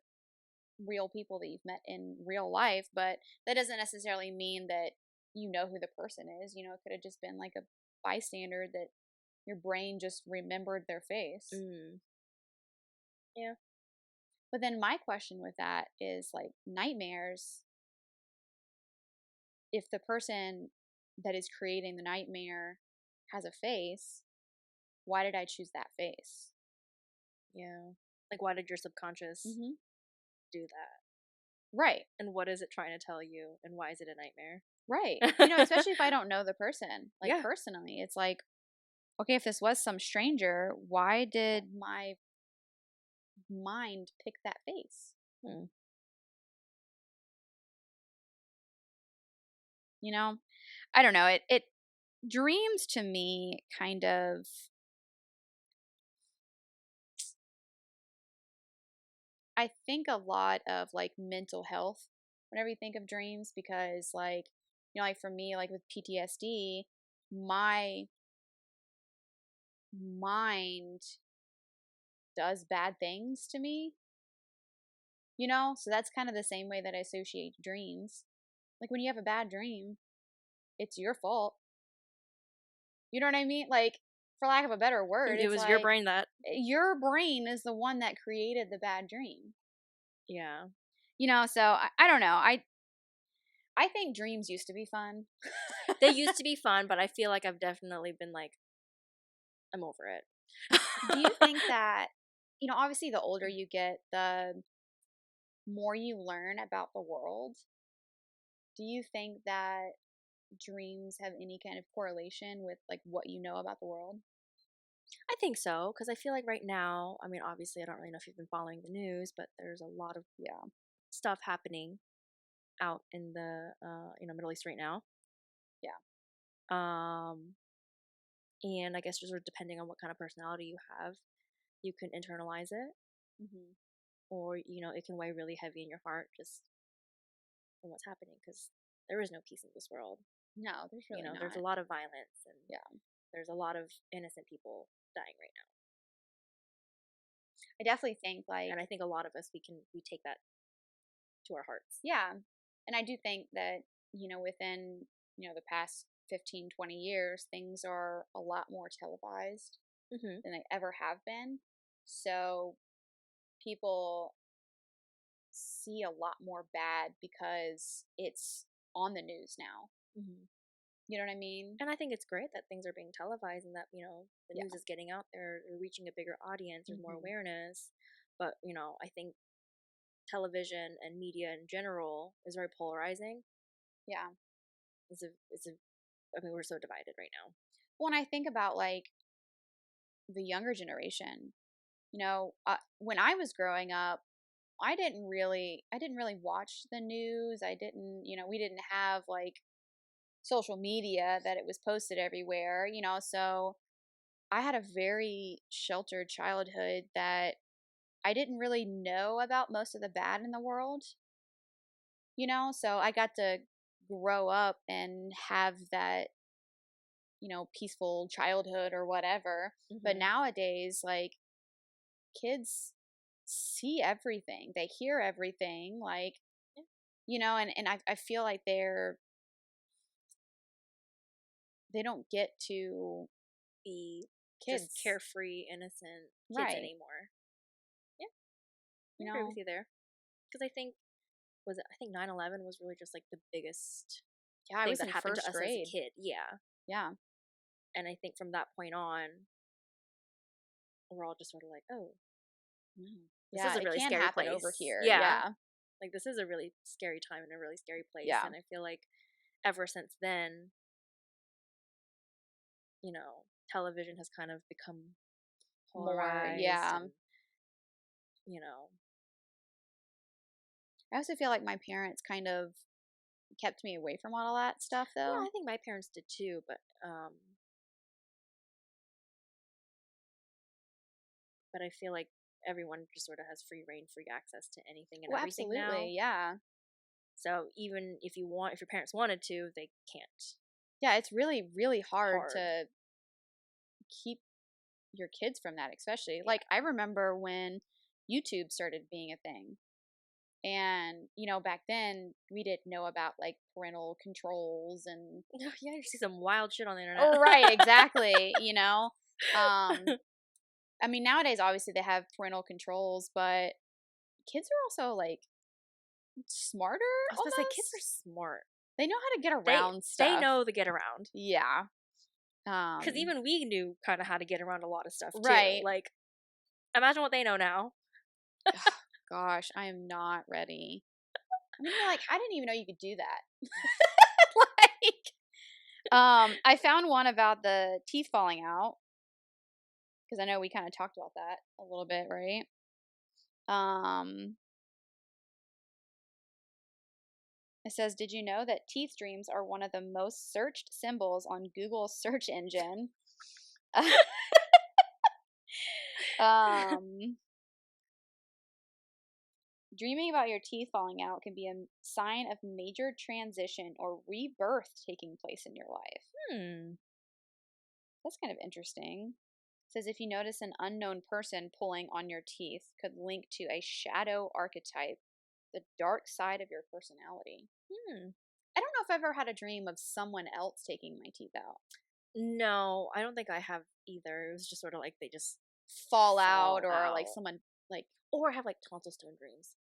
real people that you've met in real life, but that doesn't necessarily mean that you know who the person is. You know, it could have just been like a bystander that your brain just remembered their face. Mm. Yeah. But then my question with that is like nightmares, if the person that is creating the nightmare has a face, why did I choose that face? Yeah. Like, why did your subconscious Hmm. do that? Right, And what is it trying to tell you? And why is it a nightmare? right. You know, especially if I don't know the person, like Yeah. personally, it's like, okay, if this was some stranger, why did my mind pick that face? Hmm. You know, I don't know. It dreams to me kind of, I think a lot of like mental health whenever you think of dreams, because like, like for me, like with PTSD, my mind does bad things to me, so that's kind of the same way that I associate dreams. Like when you have a bad dream, it's your fault. You know what I mean? Like, for lack of a better word, It it's was your like brain that. your brain is the one that created the bad dream. Yeah. So I don't know. I think dreams used to be fun. They used to be fun, but I feel like I've definitely been like, I'm over it. Do you think that, obviously the older you get, the more you learn about the world? Do you think that dreams have any kind of correlation with like what you know about the world? I think so, because I feel like right now, I mean, obviously, I don't really know if you've been following the news, but there's a lot of stuff happening out in the Middle East right now. Yeah. Um, and I guess just sort of depending on what kind of personality you have, you can internalize it, Hmm. or it can weigh really heavy in your heart just from what's happening, because there is no peace in this world. No, there's really There's a not. lot of violence, and Yeah. there's a lot of innocent people dying right now. I definitely think like, And I think a lot of us we take that to our hearts. yeah. And I do think that, within, the past 15, 20 years, things are a lot more televised Mm-hmm. than they ever have been. So people see a lot more bad because it's on the news now. Mm-hmm. You know what I mean? And I think it's great that things are being televised and that, the Yeah. news is getting out there, they're reaching a bigger audience, there's more Hmm. awareness. But, I think television and media in general is very polarizing. Yeah. It's a I mean, we're so divided right now. When I think about like the younger generation, when I was growing up, I didn't really watch the news. I didn't, we didn't have like social media that it was posted everywhere, so I had a very sheltered childhood that I didn't really know about most of the bad in the world, so I got to grow up and have that, peaceful childhood or whatever. But Mm-hmm. nowadays, like kids see everything, they hear everything, like, and I feel like they don't get to Be just kids. carefree, innocent kids Right. anymore. Yeah, I You agree with know, you there. Because I think 9/11 was really just like the biggest yeah, I thing was that in happened to first us as a grade. kid. Yeah. Yeah. And I think from that point on, we're all just sort of like, oh, Mm. this Yeah, is a it really can scary happen over place. here. Yeah. Yeah. Like, this is a really scary time and a really scary place. Yeah. And I feel like ever since then, television has kind of become More, polarized yeah. and, you know, I also feel like my parents kind of kept me away from all that stuff yeah, though. I think my parents did too, but I feel like everyone just sort of has free reign, free access to anything and Well, everything now. absolutely. Yeah. So even if your parents wanted to, they can't. Yeah, it's really, really It's hard hard. to keep your kids from that, especially. Yeah. Like I remember when YouTube started being a thing. And, back then we didn't know about like parental controls and Yeah, you see some wild shit on the internet. oh, right, exactly, I mean nowadays obviously they have parental controls, but kids are also like smarter I was gonna say kids are almost. smart. They know how to get They around they stuff. know to get around. Yeah. Because even we knew kind of how to get around a lot of stuff too. Right. Like, imagine what they know now. Gosh, I am not ready. I'm gonna be like, I didn't even know you could do that. I found one about the teeth falling out because I know we kind of talked about that a little bit, right? Um, it says, "Did you know that teeth dreams are one of the most searched symbols on Google's search engine?" um, Dreaming about your teeth falling out can be a sign of major transition or rebirth taking place in your life. That's kind of interesting. It says if you notice an unknown person pulling on your teeth, could link to a shadow archetype, the dark side of your personality. I don't know if I've ever had a dream of someone else taking my teeth out. No, I don't think I have either. It was just sort of like they just Fall out, or like someone like, or have like tonsil stone dreams.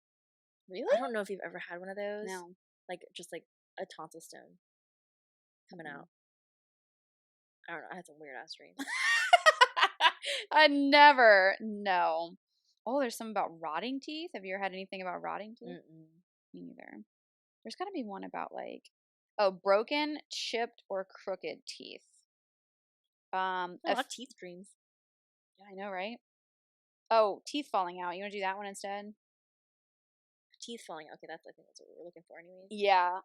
Really? I don't know if you've ever had one of those. No. Like just like a tonsil stone coming out. I don't know. I had some weird ass dreams. I never. No. Oh, there's some about rotting teeth. Have you ever had anything about rotting teeth? Me neither. There's got to be one about like, broken, chipped, or crooked teeth. A lot of teeth dreams. Yeah, I know, right? Oh, teeth falling out. You want to do that one instead? Teeth falling out. Okay, I think that's what we were looking for anyways. Yeah.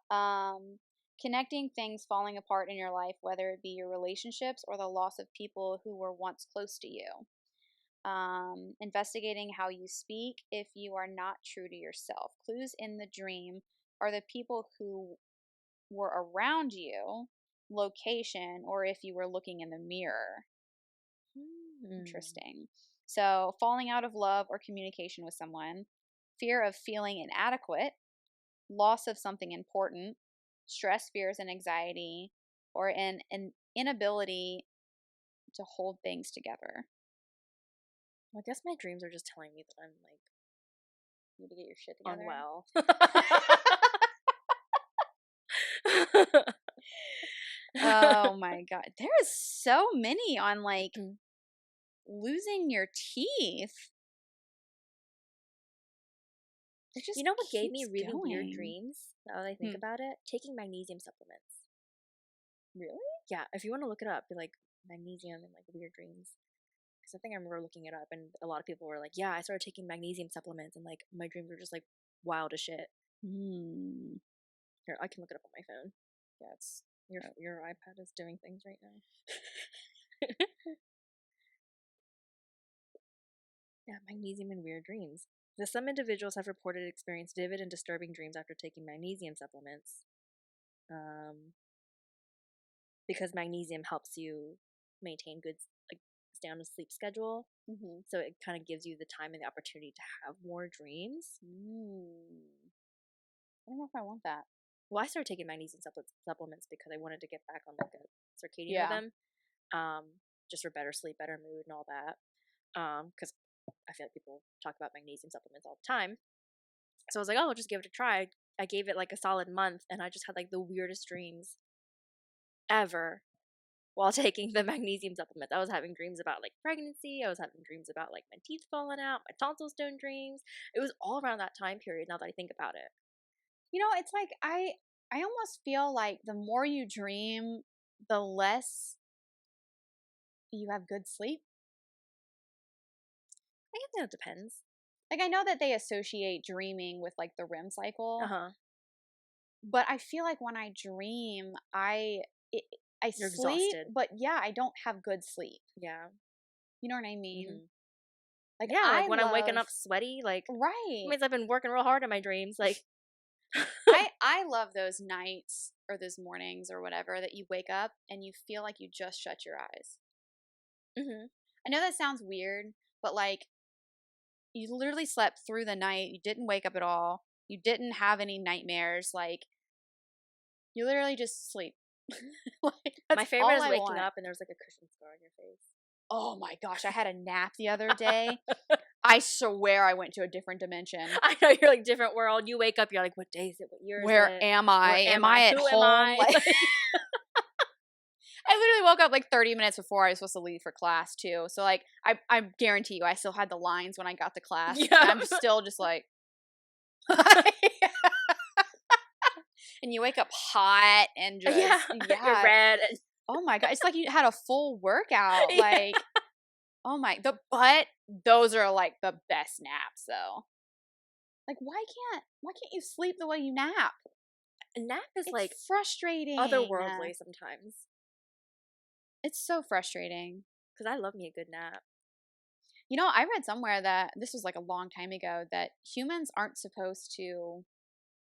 Connecting things falling apart in your life, whether it be your relationships or the loss of people who were once close to you. Investigating how you speak if you are not true to yourself. Clues in the dream are the people who were around you, location, or if you were looking in the mirror. Interesting. So, falling out of love or communication with someone, fear of feeling inadequate, loss of something important, stress, fears, and anxiety, or an inability to hold things together. Well, I guess my dreams are just telling me that I'm like, you need to get your shit together. Unwell. Oh my god, there is so many on like losing your teeth. You know what gave me really weird dreams? Now that I think about it, taking magnesium supplements. Really? Yeah, if you want to look it up, be like magnesium and like weird dreams. Because I think I remember looking it up, and a lot of people were like, "Yeah, I started taking magnesium supplements, and like my dreams were just like wild as shit." Here, I can look it up on my phone. Yeah, it's your iPad is doing things right now. Yeah, magnesium and weird dreams. Some individuals have reported experienced vivid and disturbing dreams after taking magnesium supplements. Because magnesium helps you maintain good, like, stay on a sleep schedule. So it kind of gives you the time and the opportunity to have more dreams. I don't know if I want that. Well, I started taking magnesium supplements because I wanted to get back on like a circadian rhythm. Just for better sleep, better mood, and all that. Because I feel like people talk about magnesium supplements all the time. So I was like, oh, I'll just give it a try. I gave it like a solid month, and I just had like the weirdest dreams ever while taking the magnesium supplements. I was having dreams about like pregnancy. I was having dreams about like my teeth falling out, my tonsil stone dreams. It was all around that time period now that I think about it. You know, it's like I almost feel like the more you dream, the less you have good sleep. I guess that depends. Like, I know that they associate dreaming with like the REM cycle. But I feel like when I dream, I You're sleep, exhausted. but yeah, I don't have good sleep. Yeah. You know what I mean? Like, yeah, like when I'm waking up sweaty, like, right, means I've been working real hard in my dreams. Like, I love those nights or those mornings or whatever that you wake up and you feel like you just shut your eyes. I know that sounds weird, but like, you literally slept through the night. You didn't wake up at all. You didn't have any nightmares. Like, you literally just sleep. Like, my favorite is waking up and there's like a cushion scar on your face. Oh my gosh, I had a nap the other day. I swear I went to a different dimension. I know, you're like different world. You wake up, you're like, what day is it? What year is it? Where am I? Am I at Who home? am I? Like, I literally woke up like 30 minutes before I was supposed to leave for class too. So like, I guarantee you I still had the lines when I got to class. Yeah. I'm still just like, and you wake up hot and just, you're red. And oh my God. It's like you had a full workout. Like, oh my, but those are like the best naps though. Like, why can't you sleep the way you nap? A nap is like frustrating. Otherworldly sometimes. It's so frustrating. Because I love me a good nap. I read somewhere that this was like a long time ago that humans aren't supposed to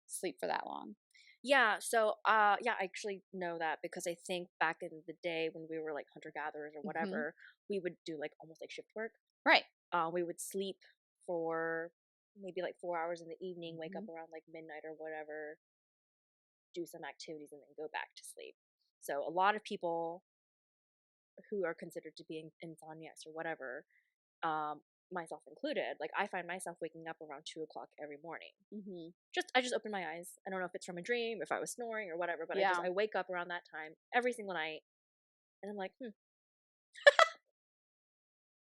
sleep for that long. Yeah, so yeah, I actually know that because I think back in the day when we were like hunter gatherers or Hmm. whatever, we would do like almost like shift work. Right. We would sleep for maybe like 4 hours in the evening, wake Hmm. up around like midnight or whatever, do some activities, and then go back to sleep. So a lot of people who are considered to be insomniacs or whatever, um, myself included, like I find myself waking up around 2 o'clock every morning. Hmm. I just open my eyes. I don't know if it's from a dream, if I was snoring or whatever, but Yeah. I wake up around that time every single night, and I'm like, hmm.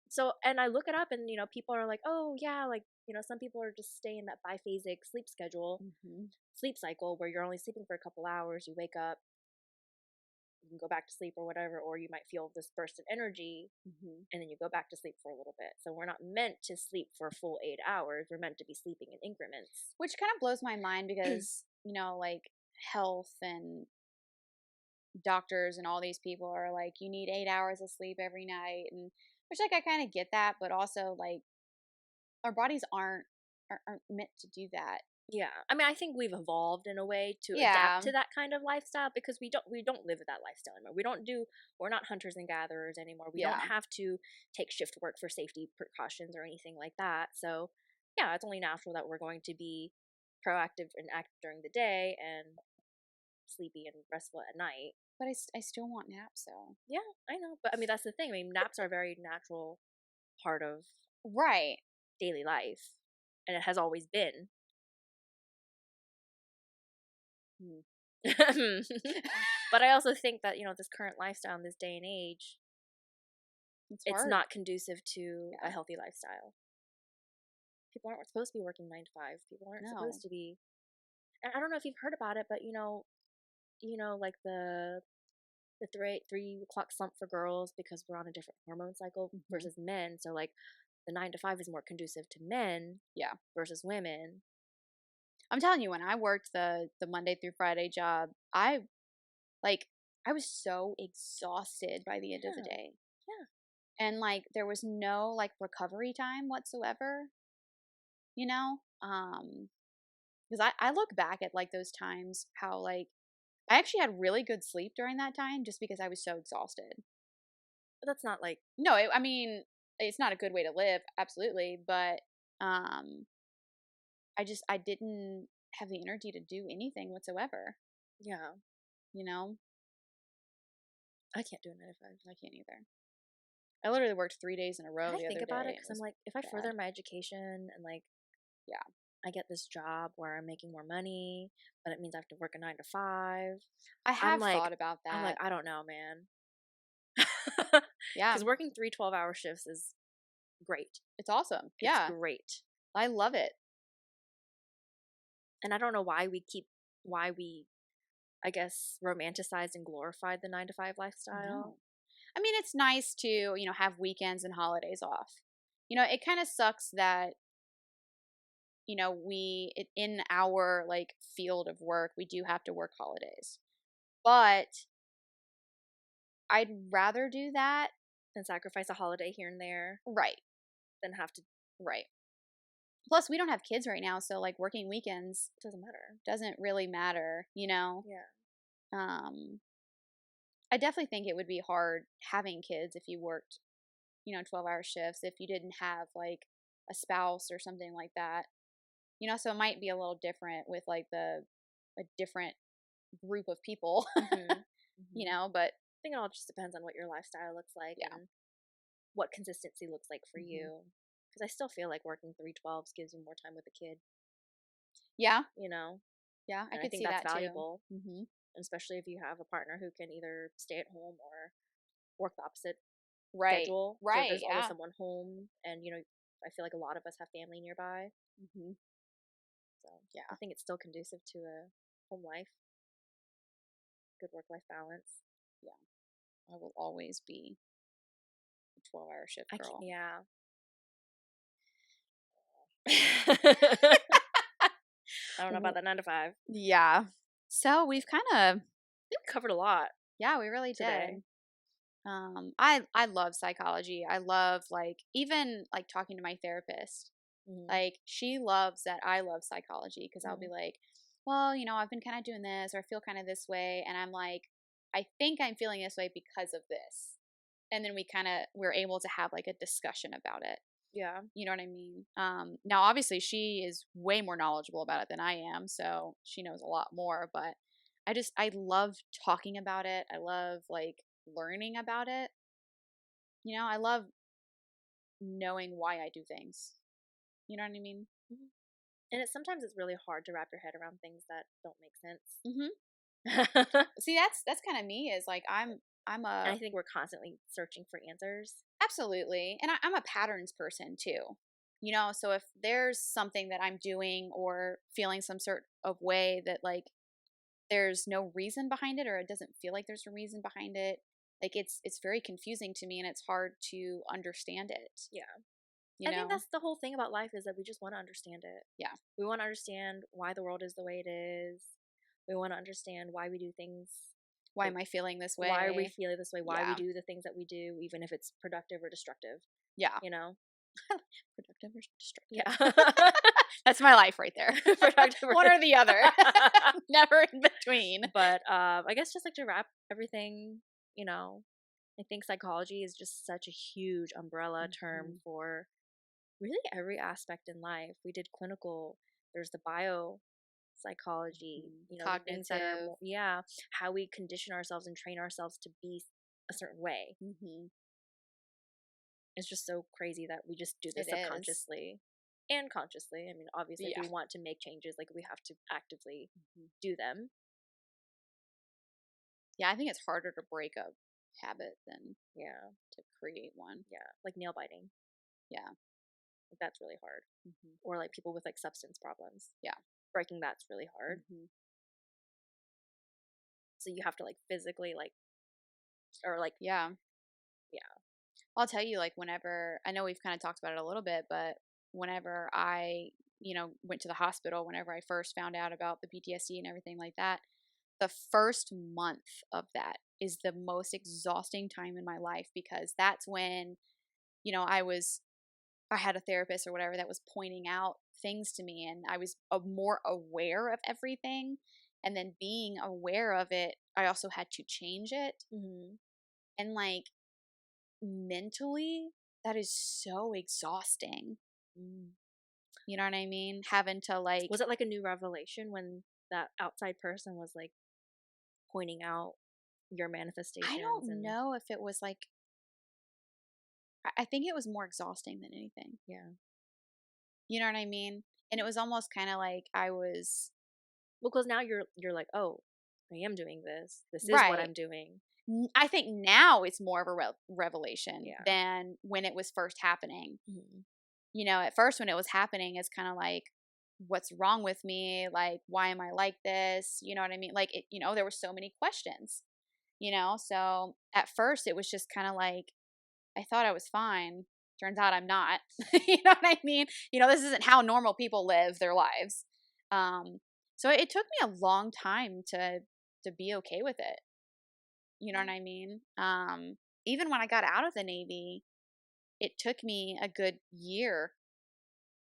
So, and I look it up, and people are like, oh yeah, like some people are just staying in that biphasic sleep schedule, Hmm. sleep cycle where you're only sleeping for a couple hours, you wake up, you can go back to sleep or whatever, or you might feel this burst of energy, Hmm. and then you go back to sleep for a little bit. So we're not meant to sleep for a full 8 hours. We're meant to be sleeping in increments. Which kind of blows my mind because, like health and doctors and all these people are like, you need 8 hours of sleep every night. And which, like, I kind of get that, but also, like, our bodies aren't meant to do that. Yeah, I mean, I think we've evolved in a way to adapt Yeah. to that kind of lifestyle because we don't live that lifestyle anymore. We're not hunters and gatherers anymore. We don't Yeah. have to take shift work for safety precautions or anything like that. So, yeah, it's only natural that we're going to be proactive and active during the day and sleepy and restful at night. But I still want naps, though. Yeah, I know, but I mean that's the thing. I mean, naps are a very natural part of Right. daily life, and it has always been. Hmm. But I also think that this current lifestyle in this day and age, It's it's hard. not conducive to a Yeah. healthy lifestyle. People aren't supposed to be working 9 to 5. People aren't No. supposed to be. And I don't know if you've heard about it, but like the 3 o'clock slump for girls because we're on a different hormone cycle Hmm. versus men. So like the 9 to 5 is more conducive to men Yeah. versus women. I'm telling you, when I worked the Monday through Friday job, like I was so exhausted by the end of the Yeah, day. yeah, And like there was no like recovery time whatsoever, you know? Because I look back at like those times how like I actually had really good sleep during that time just because I was so exhausted. but that's not like No, I mean, it's not a good way to live, absolutely, but um I didn't have the energy to do anything whatsoever, yeah. you know? I can't do a 9 to 5. I can't either. I literally worked 3 days in a And row I the think other about it day. It because I'm was like, if I bad. further my education and like Yeah. I get this job where I'm making more money, but it means I have to work a 9 to 5. I I'm have like, thought about that. I don't know, man. Yeah, Because working 3 12-hour shifts is great. it's awesome. It's Yeah, great. I love it. And I don't know why we, I guess, romanticized and glorified the 9 to 5 lifestyle. No. I mean, it's nice to, have weekends and holidays off. It kind of sucks that, in our like field of work, we do have to work holidays. But I'd rather do that. And sacrifice a holiday here and there Right. than have to. Right. Plus, we don't have kids right now, so like working weekends It doesn't matter. doesn't really matter. Yeah. Um, I definitely think it would be hard having kids if you worked, 12-hour shifts, if you didn't have like a spouse or something like that. So it might be a little different with like a different group of people, Mm-hmm. Mm-hmm. but I think it all just depends on what your lifestyle looks like yeah. and what consistency looks like for Hmm. you. Because I still feel like working 3 12s gives you more time with the kid, Yeah. you know? Yeah. I And I could think see that's that too. valuable, Hmm. especially if you have a partner who can either stay at home or work the opposite Right. schedule. So Right. there's always Yeah. someone home, and I feel like a lot of us have family nearby. Hmm. So I Yeah. think it's still conducive to a home life, good work life balance. Yeah. I will always be a 12-hour shift I can't, girl. yeah. I don't know about that 9 to 5. Yeah. So we've kind of, We covered a lot yeah, we really today. did. I love psychology. I love like even like talking to my therapist. Mm-hmm. Like she loves that I love psychology because I'll Mm-hmm. be like, well, I've been kind of doing this or I feel kind of this way, and I'm like, I think I'm feeling this way because of this, and then we're able to have like a discussion about it. Yeah. You know what I mean? Now obviously she is way more knowledgeable about it than I am, so she knows a lot more. But I love talking about it. I love like learning about it. I love knowing why I do things. You know what I mean? Mm-hmm. And sometimes it's really hard to wrap your head around things that don't make Hmm. sense. See, that's kind of me. Is like I'm And a I think we're constantly searching for answers. absolutely, and I'm a patterns person too. So if there's something that I'm doing or feeling some sort of way that like there's no reason behind it or it doesn't feel like there's a reason behind it, like it's very confusing to me and it's hard to understand it. Yeah. You I think know? that's the whole thing about life is that we just want to understand it. Yeah. We want to understand why the world is the way it is. We want to understand why we do things. Why Like, am I feeling this why are we way? feeling this way? Why we Yeah. do the things that we do, even if it's productive or destructive, Yeah. you know? Productive or destructive? Yeah. That's my life right there. Productive One or the other. Never in between. But I guess just like to wrap everything, I think psychology is just such a huge umbrella term Mhm. for really every aspect in life. We did clinical, there's the biopsychology, the things that are Cognitive. more, yeah, how we condition ourselves and train ourselves to be a certain way. Hmm. It's just so crazy that we just do It this is. subconsciously and consciously. I mean, obviously, if Yeah. we want to make changes, like we have to actively Mhm. do them. Yeah, I think it's harder to break a habit than Yeah, to create one. yeah, like nail biting. Yeah. Like, that's really hard. Hmm. Or like people with like substance problems. Yeah. Breaking that's really hard. Hmm. So you have to like physically like or like Yeah. yeah. I'll tell you, like, whenever I know we've kind of talked about it a little bit, but whenever I, went to the hospital, whenever I first found out about the PTSD and everything like that, the first month of that is the most exhausting time in my life because that's when, you know, I was, I had a therapist or whatever that was pointing out things to me and I was more aware of everything. And then being aware of it, I also had to change it. Mm-hmm. And like, mentally, that is so exhausting. Mm. You know what I mean? Having to like, Was it like a new revelation when that outside person was like pointing out your I manifestations don't and know if it was like, I think it was more exhausting than anything. yeah. You know what I mean? And it was almost kind of like I was, Well, because now you're like, oh, I am doing this. This is what right. I'm doing. I think now it's more of a revelation Yeah. than when it was first happening. Mm-hmm. At first when it was happening, it's kind of like, what's wrong with me? Like, why am I like this? You know what I mean? Like, there were so many questions, So at first it was just kind of like, I thought I was fine. Turns out I'm not. You know what I mean? This isn't how normal people live their lives. So it took me a long time to be okay with it. You know what I mean? Even when I got out of the Navy, it took me a good year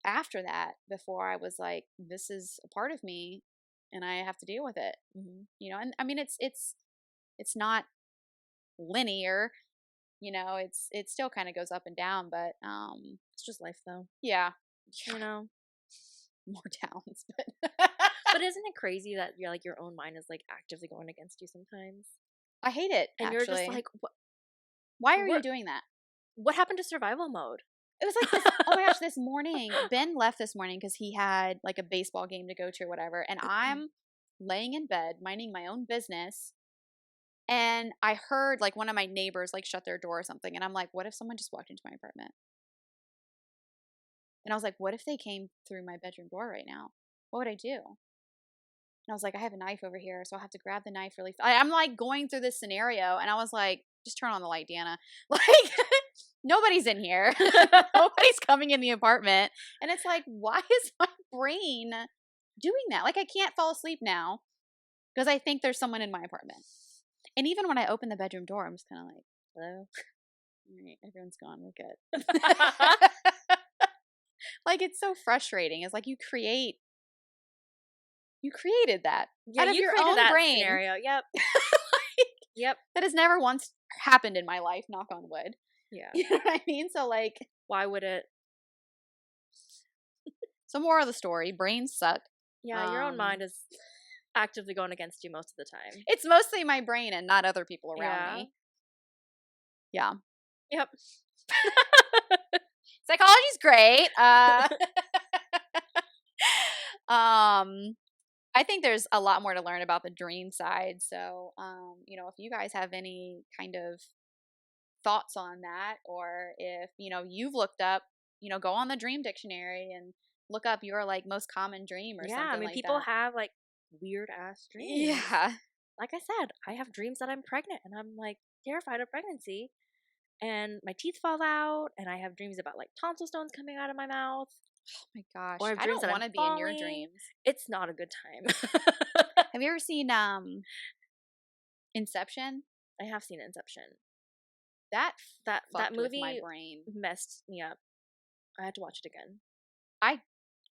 after that before I was like, this is a part of me and I have to deal with it. Mm-hmm. And I mean it's not linear, it still kind of goes up and down, but It's just life, though. yeah. You know. More downs, but But isn't it crazy that you're like your own mind is like actively going against you sometimes, I hate it and you're just actually. like, Why are you what? doing that? What happened to survival mode? It was like this. Oh my gosh, this morning, Ben left this morning because he had like a baseball game to go to or whatever. And I'm laying in bed, minding my own business. And I heard like one of my neighbors like shut their door or something. And I'm like, what if someone just walked into my apartment? And I was like, what if they came through my bedroom door right now? What would I do? And I was like, I have a knife over here, so I'll have to grab the knife really fast. I'm like going through this scenario, and I was like, just turn on the light, Deanna. Like, nobody's in here. Nobody's coming in the apartment. And it's like, why is my brain doing that? Like, I can't fall asleep now because I think there's someone in my apartment. And even when I open the bedroom door, I'm just kind of like, Hello? Right, everyone's gone. We're good. Like, it's so frustrating. It's like you created that Yeah, out of you your created own that brain. scenario. Yep. Like, Yep. that has never once happened in my life, knock on wood. Yeah. You know what I mean? So, like, Why would it? so more of the story, brains suck. Yeah, your own mind is actively going against you most of the time. It's mostly my brain and not other people around Yeah. me. Yeah. Yep. Psychology's great. I think there's a lot more to learn about the dream side. So, if you guys have any kind of thoughts on that, or if, you've looked up, go on the dream dictionary and look up your like most common dream or Yeah, I something mean, like people that. have like weird ass dreams. Yeah. Like I said, I have dreams that I'm pregnant and I'm like terrified of pregnancy and my teeth fall out and I have dreams about like tonsil stones coming out of my mouth Oh my gosh. or I have I dreams don't that I'm want to be in your falling. dreams. It's not a good time. Have you ever seen Inception? I have seen Inception. That That fucked with my movie brain. messed me up. I had to watch it again.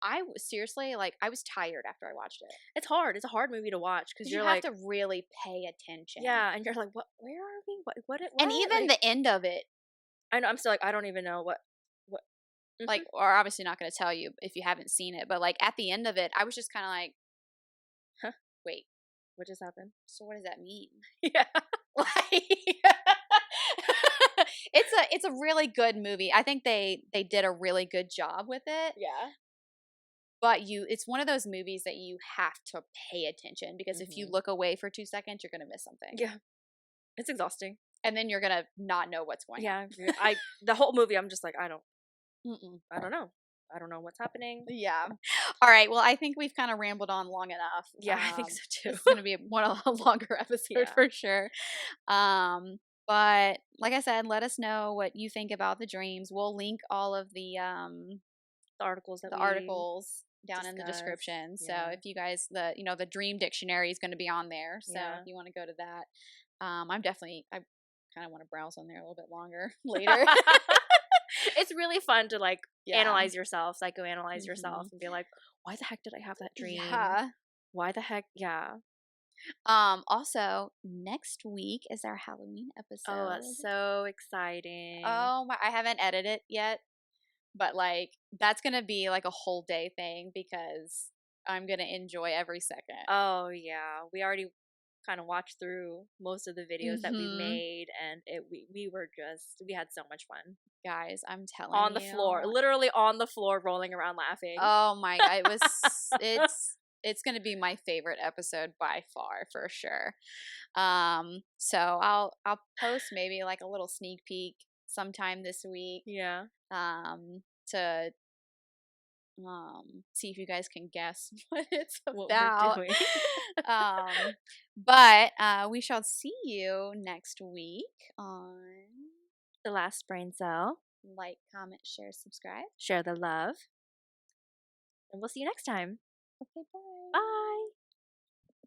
I was seriously like I was tired after I watched it. It's hard. It's a hard movie to watch because You you're have like, to really pay attention. yeah, and you're like, what? Where are we? What? And even Like, the end of it, I know. I'm still like, I don't even know what. like, or obviously not going to tell you if you haven't seen it, but like at the end of it, I was just kind of like, Huh? wait, What just happened? so what does that mean? Yeah. Like, it's a really good movie. I think they did a really good job with it. Yeah. But it's one of those movies that you have to pay attention because if you Mhm. look away for 2 seconds, you're gonna miss something, Yeah. It's exhausting. and then you're gonna not know what's going on. Yeah. The whole movie, I'm just like, I don't Mm-mm. know. I don't know what's happening. Yeah. All right. Well, I think we've kind of rambled on long enough. Yeah, I think so too. This is going to be one of a longer episode Yeah. for sure. But like I said, let us know what you think about the dreams. We'll link all of the articles that articles down in the discussed. description. So Yeah. if you guys the dream dictionary is going to be on there. So Yeah. if you want to go to that, I kind of want to browse on there a little bit longer later. It's really fun to like Yeah. analyze yourself, psychoanalyze yourself, Mhm. and be like, why the heck did I have that dream? Yeah. Why the heck? Yeah. Also, next week is our Halloween episode. Oh, that's so exciting. Oh my, I haven't edited it yet, but like that's going to be like a whole day thing because I'm going to enjoy every second. Oh yeah. We already kind of watched through most of the videos that we Mhm. made and we had so much fun. Guys, I'm telling On you. the floor, literally on the floor rolling around laughing. Oh my god, it's going to be my favorite episode by far for sure. So I'll post maybe like a little sneak peek sometime this week. Yeah. To see if you guys can guess what it's What about. we're doing. But we shall see you next week on The Last Brain Cell. like, comment, share, subscribe. Share the love. And we'll see you next time. Okay, bye. Bye.